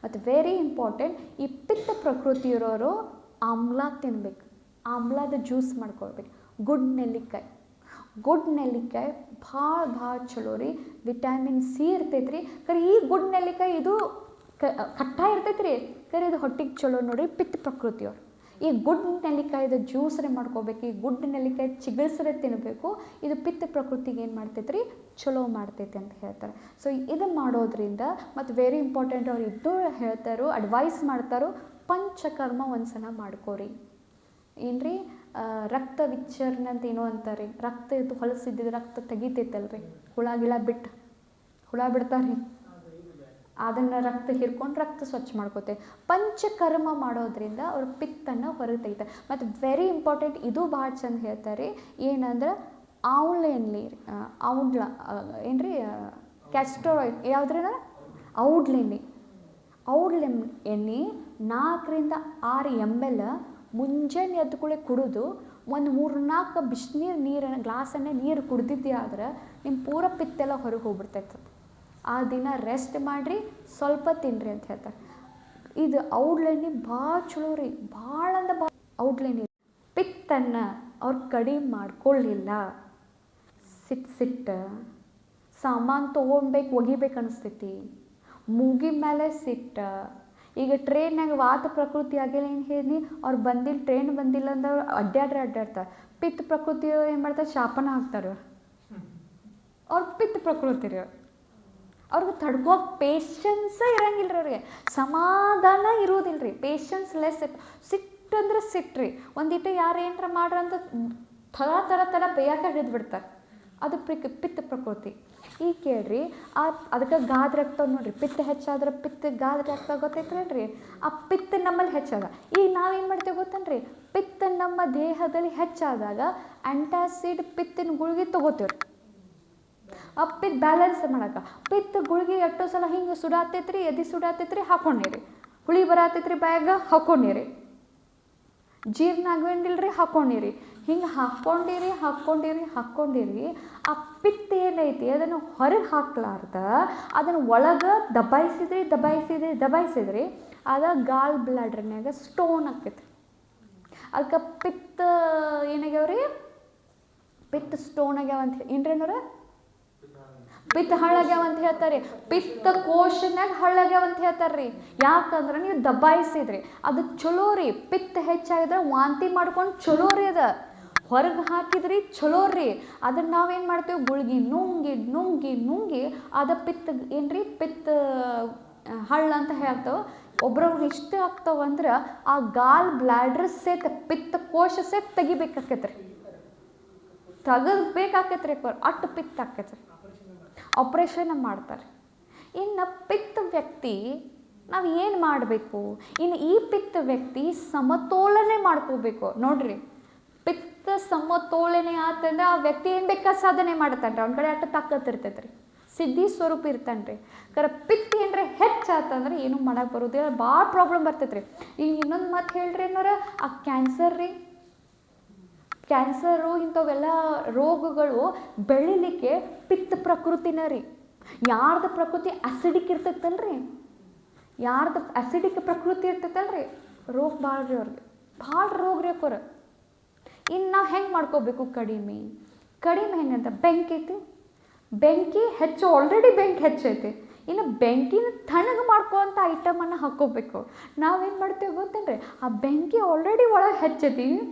ಮತ್ತು ವೆರಿ ಇಂಪಾರ್ಟೆಂಟ್, ಈ ಪಿತ್ತ ಪ್ರಕೃತಿಯವರು ಆಮ್ಲ ತಿನ್ಬೇಕು, ಆಮ್ಲದ ಜ್ಯೂಸ್ ಮಾಡ್ಕೊಳ್ಬೇಕು. ಗುಡ್ ನೆಲ್ಲಿಕಾಯಿ ಭಾಳ ಚಲೋ ರೀ, ವಿಟಮಿನ್ ಸಿ ಇರ್ತೈತೆ ರೀ. ಕರೆ ಈ ಗುಡ್ ನೆಲ್ಲಿಕಾಯಿ ಇದು ಕಟ್ಟ ಇರ್ತೈತೆ ರೀ, ಕರೆ ಇದು ಹೊಟ್ಟಿಗೆ ಚಲೋ ನೋಡಿರಿ ಪಿತ್ತ ಪ್ರಕೃತಿಯವ್ರು. ಈ ಗುಡ್ ನೆಲ್ಲಿಕಾಯ್ದು ಜ್ಯೂಸ್ರೆ ಮಾಡ್ಕೋಬೇಕು, ಈ ಗುಡ್ ನೆಲ್ಲಿಕಾಯಿ ಚಿಗಳ್ಸ್ರೆ ತಿನ್ನಬೇಕು. ಇದು ಪಿತ್ತ ಪ್ರಕೃತಿಗೆ ಏನು ಮಾಡ್ತೈತೆ ರೀ, ಚಲೋ ಮಾಡ್ತೈತೆ ಅಂತ ಹೇಳ್ತಾರೆ. ಸೊ ಇದು ಮಾಡೋದ್ರಿಂದ, ಮತ್ತು ವೆರಿ ಇಂಪಾರ್ಟೆಂಟ್, ಅವ್ರು ಇದು ಹೇಳ್ತಾರೋ ಅಡ್ವೈಸ್ ಮಾಡ್ತಾರೋ, ಪಂಚಕರ್ಮ ಒಂದ್ಸಲ ಮಾಡ್ಕೋರಿ. ಏನು ರೀ, ರಕ್ತ ವಿಚರಣೆ ಅಂತ ಏನೋ ಅಂತಾರೆ. ರಕ್ತ ಇದು ಹೊಲಸಿದ್ದಿದ್ದು ರಕ್ತ ತೆಗಿತೈತಲ್ರಿ, ಹುಳ ಬಿಡ್ತಾರೆ, ಅದನ್ನು ರಕ್ತ ಹಿರ್ಕೊಂಡು ರಕ್ತ ಸ್ವಚ್ಛ ಮಾಡ್ಕೋತೇವೆ. ಪಂಚಕರ್ಮ ಮಾಡೋದ್ರಿಂದ ಅವ್ರ ಪಿತ್ತನ್ನು ಹೊರಗೆ ತೆಗಿತಾರೆ. ಮತ್ತು ವೆರಿ ಇಂಪಾರ್ಟೆಂಟ್, ಇದು ಭಾಳ ಚಂದ ಹೇಳ್ತಾರೆ, ಏನಂದ್ರೆ ಆವ್ಲ ಎಣ್ಣೆ ಔಡ್ಲ ಏನು ರೀ ಕ್ಯಾಸ್ಟರ್ ಆಯಿಲ್ ಯಾವುದ್ರಿ ಔಡ್ಲೆಣ್ಣೆ ಎಣ್ಣೆ 4-6 ml ಮುಂಜಾನೆ ಎದ್ದು ಕೂಡಲೇ ಕುಡಿದು ಒಂದು 3-4 ಬಿಸಿನೀರು ಗ್ಲಾಸನ್ನೇ ನೀರು ಕುಡ್ದಿದ್ದೆ ಆದ್ರೆ ನಿಮ್ಮ ಪೂರ ಪಿತ್ತೆಲ್ಲ ಹೊರಗೆ ಹೋಗ್ಬಿಡ್ತೈತೆ. ಆ ದಿನ ರೆಸ್ಟ್ ಮಾಡಿರಿ, ಸ್ವಲ್ಪ ತಿನ್ನಿರಿ ಅಂತ ಹೇಳ್ತಾರೆ. ಇದು ಔಡ್ಲೆಣ್ಣೆ ಭಾಳ ಚಲೋ ರೀ, ಭಾಳ ಅಂದ್ರೆ ಭಾಳ. ಔಡ್ಲೆಣ್ಣೆ ಪಿತ್ತನ್ನು ಅವ್ರು ಕಡಿಮೆ ಮಾಡ್ಕೊಳ್ಳಿಲ್ಲ. ಸಿಟ್ಟು ಸಾಮಾನು ತೊಗೊಳ್ಬೇಕು ಒಗಿಬೇಕು ಅನಿಸ್ತೈತಿ, ಮೂಗಿ ಮೇಲೆ ಸಿಟ್ಟು. ಈಗ ಟ್ರೈನ್ನಾಗ ವಾತ ಪ್ರಕೃತಿ ಆಗಿಲ್ಲ ಏನು ಹೇಳಿ ಅವ್ರು ಬಂದಿಲ್ಲ, ಟ್ರೈನ್ ಬಂದಿಲ್ಲ ಅಂದ್ರೆ ಅವ್ರು ಅಡ್ಡಾಡ್ತಾರೆ. ಪಿತ್ತ ಪ್ರಕೃತಿ ಏನು ಮಾಡ್ತಾರೆ, ಶಾಪನ ಹಾಕ್ತಾರೆ. ಅವ್ರು ಪಿತ್ತ ಪ್ರಕೃತಿ ರೀ, ಅವ್ರಿಗೆ ತಡ್ಕೋಕೆ ಪೇಷನ್ಸೇ ಇರಂಗಿಲ್ಲ ರೀ, ಅವ್ರಿಗೆ ಸಮಾಧಾನ ಇರೋದಿಲ್ಲ ರೀ, ಪೇಷನ್ಸ್ ಲೆಸ್. ಸಿಟ್ಟು ಅಂದ್ರೆ ಸಿಟ್ಟು ರೀ, ಒಂದಿಟ್ಟು ಯಾರು ಏನರ ಮಾಡ್ರಂತ ಥರ ಬೇಯಕ್ಕೆ ಹಿಡಿದ್ಬಿಡ್ತಾರೆ. ಅದು ಪಿತ್ತ ಪ್ರಕೃತಿ. ಈಗ ಕೇಳ್ರಿ, ಅದಕ್ಕೆ ಗಾದ್ ರಕ್ತ ನೋಡ್ರಿ, ಪಿತ್ತ ಹೆಚ್ಚಾದ್ರೆ ಗಾದ್ ರಕ್ತ ಗೊತ್ತೈತ್ರೇನ್ರಿ, ಆ ಪಿತ್ತ ನಮ್ಮಲ್ಲಿ ಹೆಚ್ಚಾದ. ಈಗ ನಾವೇನು ಮಾಡ್ತೇವೆ ಗೊತ್ತೇನ್ರಿ, ಪಿತ್ತ ನಮ್ಮ ದೇಹದಲ್ಲಿ ಹೆಚ್ಚಾದಾಗ ಆ್ಯಂಟಾಸಿಡ್ ಪಿತ್ತಿನ ಗುಳಿಗೆ ತೊಗೋತೀವ್ರಿ, ಆ ಪಿತ್ತ ಬ್ಯಾಲೆನ್ಸ್ ಮಾಡಕ್ಕೆ. ಪಿತ್ತ ಗುಳಿಗೆ ಎಷ್ಟೋ ಸಲ ಹಿಂಗೆ ಸುಡಾತೈತ್ರಿ, ಎದೆ ಸುಡಾತೈತ್ರಿ, ಹಾಕೊಂಡಿರಿ. ಹುಳಿ ಬರತೈತ್ರಿ ಬ್ಯಾಗ, ಹಾಕೊಂಡಿರಿ. ಜೀರ್ಣ ಆಗಂಗಿಲ್ರಿ, ಹಾಕೊಂಡಿರಿ. ಹಿಂಗೆ ಹಾಕ್ಕೊಂಡಿರಿ. ಆ ಪಿತ್ತ ಏನೈತಿ ಅದನ್ನು ಹೊರಗೆ ಹಾಕ್ಲಾರ್ದ ಅದನ್ನು ಒಳಗೆ ದಬಾಯಿಸಿದ್ರಿ ಅದ ಗಾಲ್ ಬ್ಲಾಡ್ರ್ನಾಗ ಸ್ಟೋನ್ ಆಕೈತಿ. ಅದಕ್ಕೆ ಪಿತ್ತ ಏನಾಗ್ಯಾವ್ರಿ, ಪಿತ್ತ ಸ್ಟೋನ್ ಆಗ್ಯಾವ ಅಂತ ಏನ್ರೇನವ್ರ ಪಿತ್ತ ಹಳ್ಳಾಗ್ಯಾವ ಅಂತ ಹೇಳ್ತಾರೆ. ಪಿತ್ತ ಕೋಶನಾಗ ಹಳ್ಳಾಗ್ಯಾವ ಅಂತ ಹೇಳ್ತಾರ್ರಿ. ಯಾಕಂದ್ರೆ ನೀವು ದಬಾಯಿಸಿದ್ರಿ, ಅದು ಚಲೋ ರೀ. ಪಿತ್ತ ಹೆಚ್ಚಾಗಿದ್ರೆ ವಾಂತಿ ಮಾಡ್ಕೊಂಡು ಚಲೋ ರೀ, ಅದು ಹೊರಗೆ ಹಾಕಿದ್ರಿ ಚಲೋ ರೀ. ಅದನ್ನು ನಾವೇನು ಮಾಡ್ತೇವೆ, ಗುಳ್ಗಿ ನುಂಗಿ ಅದ ಪಿತ್ತ ಏನ್ರಿ ಪಿತ್ತ ಹಳ್ಳ ಅಂತ ಹೇಳ್ತಾವೆ. ಒಬ್ರವ್ರಿಗೆ ಇಷ್ಟ ಆಗ್ತಾವಂದ್ರೆ ಆ ಗಾಲ್ ಬ್ಲಾಡ್ರ್ ಸೇತ್ ಪಿತ್ತ ಕೋಶ ಸೇತ್ ತೆಗಿಬೇಕಾಕೈತ್ರಿ, ತೆಗದ್ಬೇಕಾಕೈತ್ರಿ. ಅಟ್ಟು ಪಿತ್ತ ಆಕೈತ್ರಿ, ಆಪ್ರೇಷನ್ ಮಾಡ್ತಾರೆ. ಇನ್ನು ಪಿತ್ತ ವ್ಯಕ್ತಿ ನಾವು ಏನು ಮಾಡಬೇಕು, ಇನ್ನು ಈ ಪಿತ್ತ ವ್ಯಕ್ತಿ ಸಮತೋಲನೆ ಮಾಡ್ಕೋಬೇಕು ನೋಡ್ರಿ. ಪಿತ್ತ ಸಮತೋಲನೆ ಆತಂದ್ರೆ ಆ ವ್ಯಕ್ತಿ ಏನು ಬೇಕಾದ ಸಾಧನೆ ಮಾಡ್ತಾನೆ, ಅವ್ನ ಕಡೆ ಅಷ್ಟು ತಾಕತ್ತು ಇರ್ತೈತೆ ರೀ, ಸಿದ್ಧಿ ಸ್ವರೂಪ ಇರ್ತಾನೆ ರೀ. ಪಿತ್ತ ಏನರ ಹೆಚ್ಚಾತಂದ್ರೆ ಏನೂ ಮಾಡಕ್ಕೆ ಬರೋದಿಲ್ಲ, ಭಾಳ ಪ್ರಾಬ್ಲಮ್ ಬರ್ತೈತೆ ರೀ. ಈಗ ಇನ್ನೊಂದು ಮಾತು ಹೇಳ್ರಿ ಅನ್ನೋರ, ಆ ಕ್ಯಾನ್ಸರು ಇಂಥವೆಲ್ಲ ರೋಗಗಳು ಬೆಳಿಲಿಕ್ಕೆ ಪಿತ್ತ ಪ್ರಕೃತಿನ ರೀ. ಯಾರ್ದು ಪ್ರಕೃತಿ ಅಸಿಡಿಕ್ ಇರ್ತೈತಲ್ರಿ, ಯಾರ್ದು ಅಸಿಡಿಕ್ ಪ್ರಕೃತಿ ಇರ್ತೈತಲ್ರಿ, ರೋಗ ಭಾಳ ರೀ ಅವ್ರಿಗೆ, ಭಾಳ ರೋಗ ರೀ ಅಕ್ಕೋರ. ಇನ್ನು ನಾವು ಹೆಂಗೆ ಮಾಡ್ಕೋಬೇಕು ಕಡಿಮೆ ಹೆಂಗಂತ, ಬೆಂಕಿ ಐತಿ, ಬೆಂಕಿ ಹೆಚ್ಚು, ಆಲ್ರೆಡಿ ಬೆಂಕಿ ಹೆಚ್ಚೈತಿ, ಇನ್ನು ಬೆಂಕಿನ ತಣ್ಣಗೆ ಮಾಡ್ಕೋವಂಥ ಐಟಮನ್ನು ಹಾಕ್ಕೋಬೇಕು. ನಾವೇನು ಮಾಡ್ತೇವೆ ಗೊತ್ತೇನ್ರಿ, ಆ ಬೆಂಕಿ ಆಲ್ರೆಡಿ ಒಳಗೆ ಹೆಚ್ಚೈತಿ,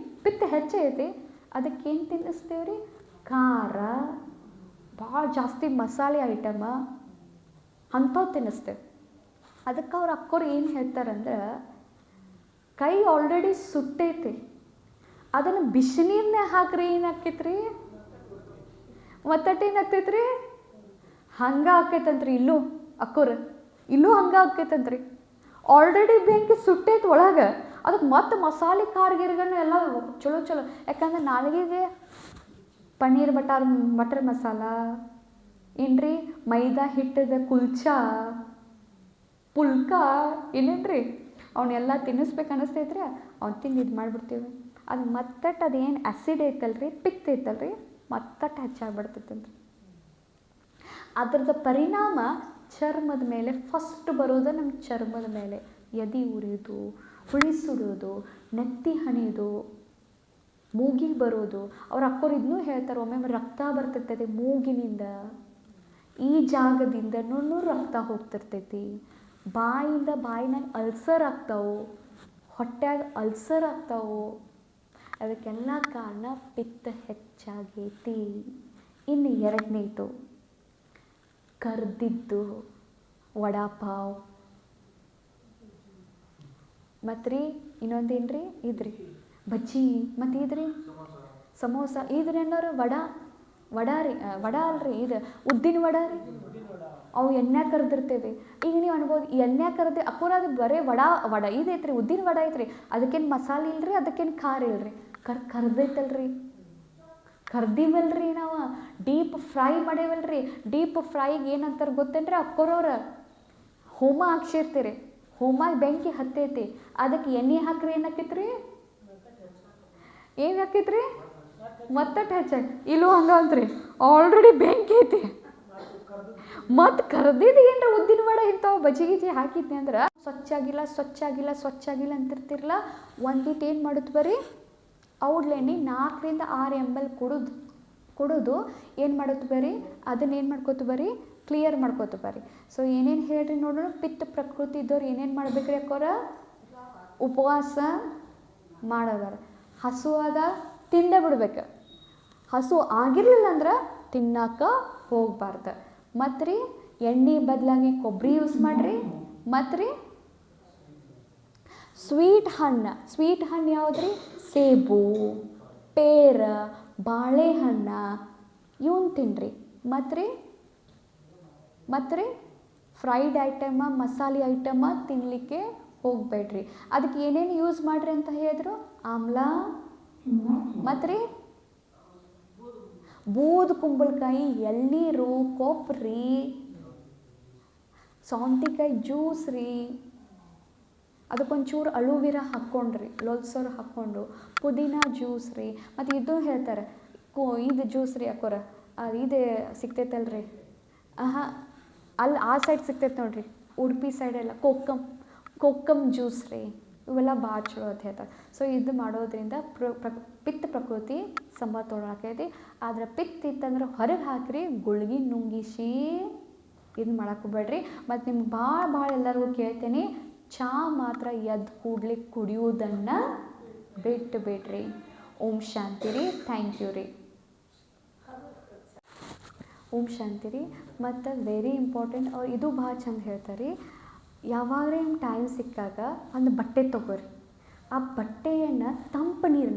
ಪಿತ್ತ ಹೆಚ್ಚೈತಿ, ಅದಕ್ಕೇನು ತಿನ್ನಿಸ್ತೇವೆ ರೀ, ಖಾರ, ಭಾಳ ಜಾಸ್ತಿ ಮಸಾಲೆ ಐಟಮ ಅಂಥವು ತಿನ್ನಿಸ್ತೇವೆ. ಅದಕ್ಕೆ ಅವ್ರು ಅಕ್ಕೋರು ಏನು ಹೇಳ್ತಾರಂದ್ರೆ, ಕೈ ಆಲ್ರೆಡಿ ಸುಟ್ಟೈತಿ, ಅದನ್ನು ಬಿಸಿನೀರನ್ನೇ ಹಾಕ್ರಿ, ಏನಾಕೈತ್ರಿ ಮತ್ತಟ್ಟು ಏನಾಗ್ತೈತ್ರಿ, ಹಂಗೆ ಆಕೈತಂತ್ರಿ. ಇಲ್ಲೂ ಹಂಗೆ ಆಕೈತಂತ್ರಿ. ಆಲ್ರೆಡಿ ಬೆಂಕಿ ಸುಟ್ಟೈತಿ ಒಳಗೆ, ಅದಕ್ಕೆ ಮತ್ತೆ ಮಸಾಲೆ ಖಾರಗಿರ್ಗನ್ನು ಎಲ್ಲ ಚಲೋ. ಯಾಕಂದ್ರೆ ನಾಳೆಗೆ ಪನ್ನೀರ್ ಬಟರ್ ಮಸಾಲ ಏನ್ರಿ, ಮೈದಾ ಹಿಟ್ಟದ ಕುಲ್ಚಾ, ಪುಲ್ಕ ಏನೇನ್ರಿ ಅವನ್ನೆಲ್ಲ ತಿನ್ನಿಸ್ಬೇಕು ಅನ್ನಿಸ್ತೈತ್ರಿ. ಅವ್ನು ತಿಂದು ಇದು ಮಾಡಿಬಿಡ್ತೀವಿ, ಅದು ಮತ್ತಟ್ಟು ಅದೇನು ಆ್ಯಸಿಡ್ ಐತಲ್ರಿ, ಪಿತ್ತ ಐತಲ್ರಿ, ಮತ್ತಟ್ಟು ಹೆಚ್ಚಾಗ್ಬಿಡ್ತೈತಂತ್ರಿ. ಅದ್ರದ್ದು ಪರಿಣಾಮ ಚರ್ಮದ ಮೇಲೆ ಫಸ್ಟ್ ಬರೋದು, ನಮ್ಮ ಚರ್ಮದ ಮೇಲೆ ಎದೆ ಉರಿಯೋದು, ಹುಳಿ ಸುಡೋದು, ನೆತ್ತಿ ಹಣಿಯೋದು, ಮೂಗಿಗೆ ಬರೋದು. ಅವ್ರು ಅಕ್ಕೋರು ಇದನ್ನೂ ಹೇಳ್ತಾರೆ, ಒಮ್ಮೆ ರಕ್ತ ಬರ್ತೈತೆ ಮೂಗಿನಿಂದ, ಈ ಜಾಗದಿಂದ ರಕ್ತ ಹೋಗ್ತಿರ್ತೈತಿ, ಬಾಯಿನಾಗ ಅಲ್ಸರ್ ಆಗ್ತಾವೆ, ಹೊಟ್ಯಾಗ ಅಲ್ಸರ್ ಆಗ್ತಾವೆ. ಅದಕ್ಕೆಲ್ಲ ಕಾರಣ ಪಿತ್ತ ಹೆಚ್ಚಾಗೈತಿ. ಇನ್ನು ಎರಡನೇದು ಕರ್ದಿದ್ದು ವಡಾಪಾವ್, ಮತ್ತು ರೀ ಇನ್ನೊಂದೇನು ರೀ ಇದ್ರಿ ಬಜ್ಜಿ, ಮತ್ತು ಇದ್ರಿ ಸಮೋಸ, ಇದ್ರಿ ಅನ್ನೋರು ವಡ ರೀ, ವಡ ಅಲ್ರಿ, ಇದು ಉದ್ದಿನ ವಡ ರೀ. ಅವು ಎಣ್ಣೆ ಕರೆದಿರ್ತೇವೆ. ಈಗ ನೀವು ಅನ್ಬೋದು ಎಣ್ಣೆ ಕರೆದು ಅಕ್ಕೋರಾದ ಬರೀ ವಡ ಇದೈತ್ರಿ, ಉದ್ದಿನ ವಡ ಐತ್ರಿ, ಅದಕ್ಕೇನು ಮಸಾಲೆ ಇಲ್ರಿ, ಅದಕ್ಕೇನು ಖಾರ ಇಲ್ರಿ, ಕರ್ದೈತಲ್ರಿ, ಕರ್ದಿವಲ್ರಿ ನಾವು, ಡೀಪ್ ಫ್ರೈ ಮಾಡೇವಲ್ರಿ. ಡೀಪ್ ಫ್ರೈಗೆ ಏನಂತಾರೆ ಗೊತ್ತೇನ್ರಿ ಅಕ್ಕೋರವ್ರ? ಹೋಮ ಹಾಕ್ಸಿರ್ತೀರಿ, ಹೋಮ ಬೆಂಕಿ ಹತ್ತೈತಿ, ಅದಕ್ಕೆ ಎಣ್ಣೆ ಹಾಕ್ರಿ ಏನಾಕೈತ್ರಿ? ಏನು ಹಾಕೈತ್ರಿ? ಮತ್ತಟ್ಟು ಹೆಚ್ಚಾಗಿ ಇಲ್ಲೂ ಹಂಗಂತ್ರಿ, ಆಲ್ರೆಡಿ ಬೆಂಕಿ ಐತಿ, ಮತ್ತು ಕರ್ದಿದ್ದು ಏನರ ಉದ್ದಿನ ವಡೆ ಇಂಥವು ಬಜ್ಜಿ ಗಿಜಿ ಹಾಕಿದ್ನಿ ಅಂದ್ರೆ ಸ್ವಚ್ಛ ಆಗಿಲ್ಲ ಸ್ವಚ್ಛ ಆಗಿಲ್ಲ ಸ್ವಚ್ಛ ಆಗಿಲ್ಲ ಅಂತಿರ್ತಿರಲ್ಲ, ಒಂದಿಟ್ಟು ಏನು ಮಾಡುತ್ತೆ ಬರ್ರಿ, ಔಡ್ಲೆಣ್ಣೆ 4 to 6 ml ಕುಡಿದು ಏನು ಮಾಡುತ್ತೆ ಬರ್ರಿ, ಅದನ್ನ ಏನು ಮಾಡ್ಕೋತ ಬರ್ರಿ, ಕ್ಲಿಯರ್ ಮಾಡ್ಕೋತ ಬರ್ರಿ. ಸೊ ಏನೇನು ಹೇಳ್ರಿ ನೋಡೋಣ. ಪಿತ್ತ ಪ್ರಕೃತಿ ಇದ್ದವ್ರು ಏನೇನು ಮಾಡ್ಬೇಕ್ರಿ ಅಕ್ಕೋರ? ಉಪವಾಸ ಮಾಡೋದಾರ. ಹಸು ಆದ ತಿಂದೇ ಬಿಡ್ಬೇಕು. ಹಸು ಆಗಿರಲಿಲ್ಲ ಅಂದ್ರೆ ತಿನ್ನಕ್ಕೆ ಹೋಗ್ಬಾರ್ದು. ಮತ್ತು ರೀ ಎಣ್ಣೆ ಬದಲಾಗಿ ಕೊಬ್ಬರಿ ಯೂಸ್ ಮಾಡಿರಿ. ಮತ್ತು ರೀ ಸ್ವೀಟ್ ಹಣ್ಣು ಯಾವುದು ರೀ? ಸೇಬು, ಪೇರ, ಬಾಳೆಹಣ್ಣು ಇವನ್ ತಿನ್ನಿರಿ. ಮತ್ತು ರೀ ಫ್ರೈಡ್ ಐಟಮ, ಮಸಾಲೆ ಐಟಮ ತಿನ್ನಲಿಕ್ಕೆ ಹೋಗಬೇಡ್ರಿ. ಅದಕ್ಕೆ ಏನೇನು ಯೂಸ್ ಮಾಡಿರಿ ಅಂತ ಹೇಳಿದ್ರು? ಆಮ್ಲ, ಮತ್ತು ರೀ ಬೂದು ಕುಂಬಳಕಾಯಿ, ಎಳ್ನೀರು, ಕೊಬ್ಬರಿ, ಸೌಂತಿಕಾಯಿ ಜ್ಯೂಸ್ ರೀ, ಅದಕ್ಕೊಂಚೂರು ಅಲೋವೆರಾ ಹಾಕ್ಕೊಂಡ್ರಿ, ಲೊಲ್ಸೋರು ಹಾಕ್ಕೊಂಡು, ಪುದೀನ ಜ್ಯೂಸ್ ರೀ. ಮತ್ತು ಇದು ಹೇಳ್ತಾರೆ ಇದು ಜ್ಯೂಸ್ ರೀ ಅಕ್ಕೋರ, ಇದು ಸಿಗ್ತೈತಲ್ರಿ, ಅಲ್ಲಿ ಆ ಸೈಡ್ ಸಿಗ್ತೈತೆ ನೋಡ್ರಿ, ಉಡುಪಿ ಸೈಡೆಲ್ಲ ಕೋಕಮ್ ಜ್ಯೂಸ್ ರೀ, ಇವೆಲ್ಲ ಭಾಳ ಚಲೋ ಅಂತ ಹೇಳ್ತಾರೆ. ಸೊ ಇದು ಮಾಡೋದ್ರಿಂದ ಪಿತ್ತ ಪ್ರಕೃತಿ ಸಮತೋಲನಕ್ಕೈತಿ. ಆದ್ರೆ ಪಿತ್ತ ಇತ್ತಂದ್ರೆ ಹೊರಗೆ ಹಾಕಿರಿ, ಗುಳ್ಗಿ ನುಂಗಿಸಿ ಇದು ಮಾಡಕ್ಕೆ ಹೋಗ್ಬೇಡ್ರಿ. ಮತ್ತು ನಿಮ್ಗೆ ಭಾಳ ಎಲ್ಲರಿಗೂ ಕೇಳ್ತೀನಿ, ಚಹಾ ಮಾತ್ರ ಎದ್ದು ಕೂಡಲೇ ಕುಡಿಯೋದನ್ನು ಬಿಟ್ಟು ಬಿಡ್ರಿ. ಓಂ ಶಾಂತಿ ರೀ. ಥ್ಯಾಂಕ್ ಯು ರೀ. ಓಂ ಶಾಂತಿ ರೀ. ಮತ್ತು ವೆರಿ ಇಂಪಾರ್ಟೆಂಟ್, ಅವ್ರು ಇದು ಭಾಳ ಚಂದ ಹೇಳ್ತಾರೆ ರೀ, ಯಾವಾಗ ನಿಮ್ಗೆ ಟೈಮ್ ಸಿಕ್ಕಾಗ ಒಂದು ಬಟ್ಟೆ ತೊಗೊರಿ, ಆ ಬಟ್ಟೆಯನ್ನು ತಂಪು ನೀರು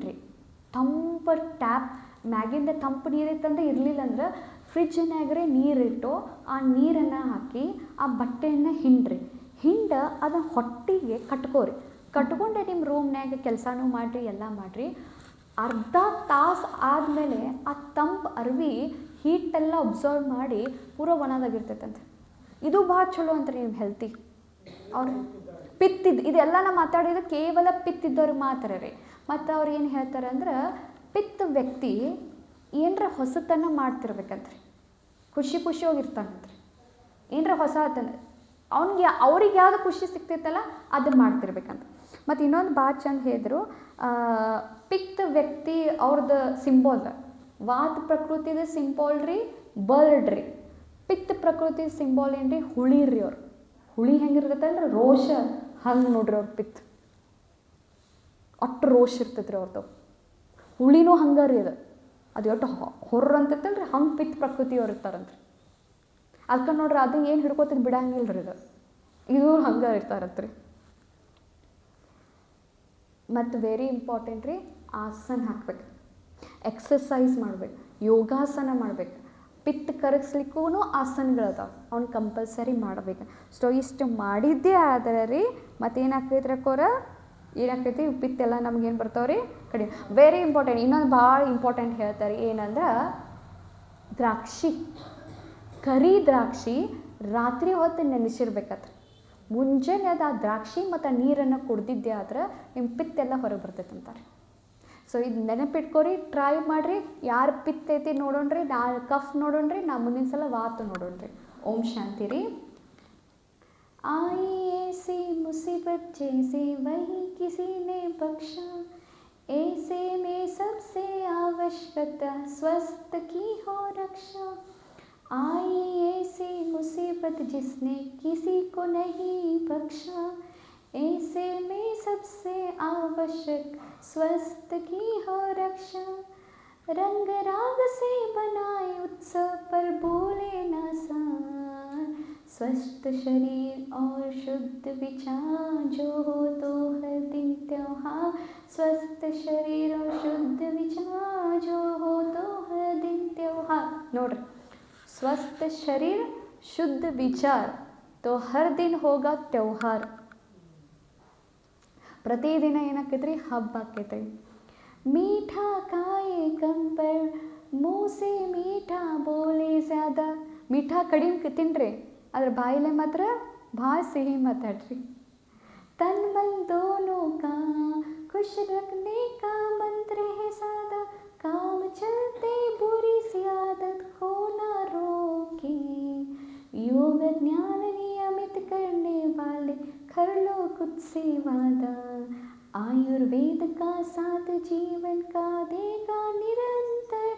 ಟ್ಯಾಪ್ ಮ್ಯಾಗಿಂದ ತಂಪು ನೀರಿತ್ತಂದ್ರೆ ಇರಲಿಲ್ಲ ಅಂದ್ರೆ ಫ್ರಿಜ್ನಾಗ್ರೆ ನೀರಿಟ್ಟು ಆ ನೀರನ್ನು ಹಾಕಿ ಆ ಬಟ್ಟೆಯನ್ನು ಹಿಂಡ ಅದನ್ನು ಹೊಟ್ಟಿಗೆ ಕಟ್ಕೊಂಡೆ ನಿಮ್ಮ ರೂಮ್ನಾಗ ಕೆಲಸನೂ ಮಾಡಿರಿ, ಎಲ್ಲ ಮಾಡಿರಿ. ಅರ್ಧ ತಾಸು ಆದಮೇಲೆ ಆ ತಂಪು ಅರ್ವಿ ಹೀಟೆಲ್ಲ ಅಬ್ಸರ್ವ್ ಮಾಡಿ ಪೂರ ಒಣದಾಗಿರ್ತೈತಂತೆ. ಇದು ಭಾಳ ಚಲೋ ಅಂತ ರೀ ನಿಮ್ಮ ಹೆಲ್ತಿಗೆ. ಅವ್ರು ಇದೆಲ್ಲ ನಾ ಮಾತಾಡಿದ್ದು ಕೇವಲ ಪಿತ್ತಿದ್ದವ್ರಿಗೆ ಮಾತ್ರ ರೀ. ಮತ್ತು ಅವ್ರು ಏನು ಹೇಳ್ತಾರೆ ಅಂದ್ರೆ, ಪಿತ್ತ ವ್ಯಕ್ತಿ ಏನರ ಹೊಸತನ ಮಾಡ್ತಿರ್ಬೇಕಂತ್ರಿ, ಖುಷಿಯಾಗಿರ್ತಾನಂತ್ರಿ. ಏನರ ಹೊಸ ಅವ್ರಿಗೆ ಯಾವುದು ಖುಷಿ ಸಿಗ್ತೈತಲ್ಲ ಅದನ್ನು ಮಾಡ್ತಿರ್ಬೇಕಂತ. ಮತ್ತು ಇನ್ನೊಂದು ಭಾಳ ಚಂದ ಹೇಳಿದ್ರು, ಪಿತ್ತ ವ್ಯಕ್ತಿ ಅವ್ರದ್ದು ಸಿಂಬೋಲ್, ವಾತ ಪ್ರಕೃತಿದ ಸಿಂಬೋಲ್ ರೀ ಬರ್ಡ್ ರೀ, ಪಿತ್ತ ಪ್ರಕೃತಿ ಸಿಂಬೋಲ್ ಏನು ರೀ ಹುಳಿ ರೀ. ಅವ್ರು ಹುಳಿ ಹೆಂಗಿರ್ತೈತಲ್ರಿ, ರೋಷ ಹಂಗೆ ನೋಡ್ರಿ ಅವ್ರ ಪಿತ್ತ ಅಷ್ಟು ರೋಷ ಇರ್ತೈತ್ರಿ ಅವ್ರದ್ದು. ಹುಳಿನೂ ಹಂಗೆ ರೀ ಅದು ಎಷ್ಟು ಹೊರ್ರ ಅಂತೈತಲ್ರಿ, ಹಂಗೆ ಪಿತ್ತ ಪ್ರಕೃತಿಯವ್ರು ಇರ್ತಾರಂತ್ರಿ. ಅದಕ್ಕೆ ನೋಡ್ರಿ ಅದು ಏನು ಹಿಡ್ಕೋತೀನಿ ಬಿಡಂಗಿಲ್ಲ ರೀ ಇದು ಹಂಗೆ ಇರ್ತಾರಂತ್ರಿ. ಮತ್ತು ವೆರಿ ಇಂಪಾರ್ಟೆಂಟ್ ರೀ, ಆಸನ ಹಾಕ್ಬೇಕು, ಎಕ್ಸಸೈಸ್ ಮಾಡ್ಬೇಕು, ಯೋಗಾಸನ ಮಾಡ್ಬೇಕು. ಪಿತ್ತ ಕರಗಿಸ್ಲಿಕ್ಕೂ ಆಸನಗಳದಾವೆ, ಅವ್ನು ಕಂಪಲ್ಸರಿ ಮಾಡಬೇಕು. ಸೊ ಇಷ್ಟು ಮಾಡಿದ್ದೇ ಆದರೆ ರೀ ಮತ್ತೇನಾಗ್ತೈತ್ರಿ ಅಕ್ಕೋರ, ಏನಾಗ್ತೈತಿ ಪಿತ್ತೆಲ್ಲ ನಮ್ಗೇನು ಬರ್ತಾವ್ರಿ ಕಡಿಮೆ. ವೆರಿ ಇಂಪಾರ್ಟೆಂಟ್, ಇನ್ನೊಂದು ಭಾಳ ಇಂಪಾರ್ಟೆಂಟ್ ಹೇಳ್ತಾರೆ ಏನಂದ್ರೆ, ಕರಿ ದ್ರಾಕ್ಷಿ ರಾತ್ರಿ ಹೊತ್ತು ನೆನೆಸಿರ್ಬೇಕತ್ರಿ. ಮುಂಜಾನೆ ಅದು ಆ ದ್ರಾಕ್ಷಿ ಮತ್ತು ಆ ನೀರನ್ನು ಕುಡ್ದಿದ್ದೆ ಆದ್ರೆ ನಿಮ್ಮ ಪಿತ್ತೆಲ್ಲ ಹೊರಗೆ ಬರ್ತೈತೆ ಅಂತಾರೆ. ಸೊ ಇದು ನೆನಪಿಟ್ಕೊರಿ, ಟ್ರೈ ಮಾಡಿರಿ. ಯಾರು ಪಿತ್ತ ಐತಿ ನೋಡೋಣ್ರಿ, ನಾ ಕಫ್ ನೋಡೋಣ್ರಿ, ನಾ ಮುಂದಿನ ಸಲ ವಾತು ನೋಡೋಣ್ರಿ. ಓಂ ಶಾಂತಿ ರೀ. आई ऐसी मुसीबत जैसे वही किसी ने बख्शा, ऐसे में सबसे आवश्यकता स्वस्थ की हो रक्षा. आई ऐसी मुसीबत जिसने किसी को नहीं बख्शा, ऐसे में सबसे आवश्यक स्वस्थ की हो रक्षा. रंग राग से बनाए उत्सव पर बोले ना सार, स्वस्थ शरीर और शुद्ध विचार जो हो तो हर दिन त्योहार. स्वस्थ शरीर और शुद्ध विचार जो हो तो हर दिन त्योहार. ನೋಡ್ರಿ, स्वस्थ शरीर शुद्ध विचार तो हर दिन होगा त्योहार. ಪ್ರತಿದಿನ ಏನಾಕೈತ್ರಿ, ಹಬ್ಬ ಆಕೈತ್ರಿ. मीठा खाए कम पर मुँह से मीठा बोले ज़्यादा मीठा कಡಿಮೆ ತಿನ್ರಿ ಆದ್ರೆ ಬಾಯಿಲೆ ಮಾತ್ರ ಭಾಳ ಸಿಹಿ ಮಾತಾಡ್ರಿ तन मन दोनों का खुश रखने का मंत्र है सादा काम चलते बुरी सी आदत को ना रोके योग ज्ञान नियमित करने वाले कर लो खुद से वादा आयुर्वेद का साथ जीवन का देगा निरंतर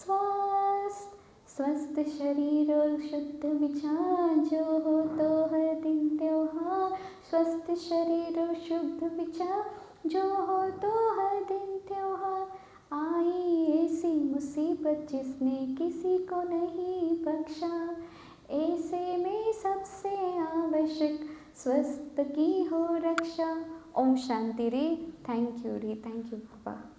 स्वास्थ्य स्वस्थ शरीर और शुद्ध विचार जो हो तो हर दिन त्योहार स्वस्थ शरीर और शुद्ध विचार जो हो तो हर दिन त्योहार आई ऐसी मुसीबत जिसने किसी को नहीं बख्शा ऐसे में सबसे आवश्यक स्वस्थ की हो रक्षा ओम शांति री थैंक यू पापा।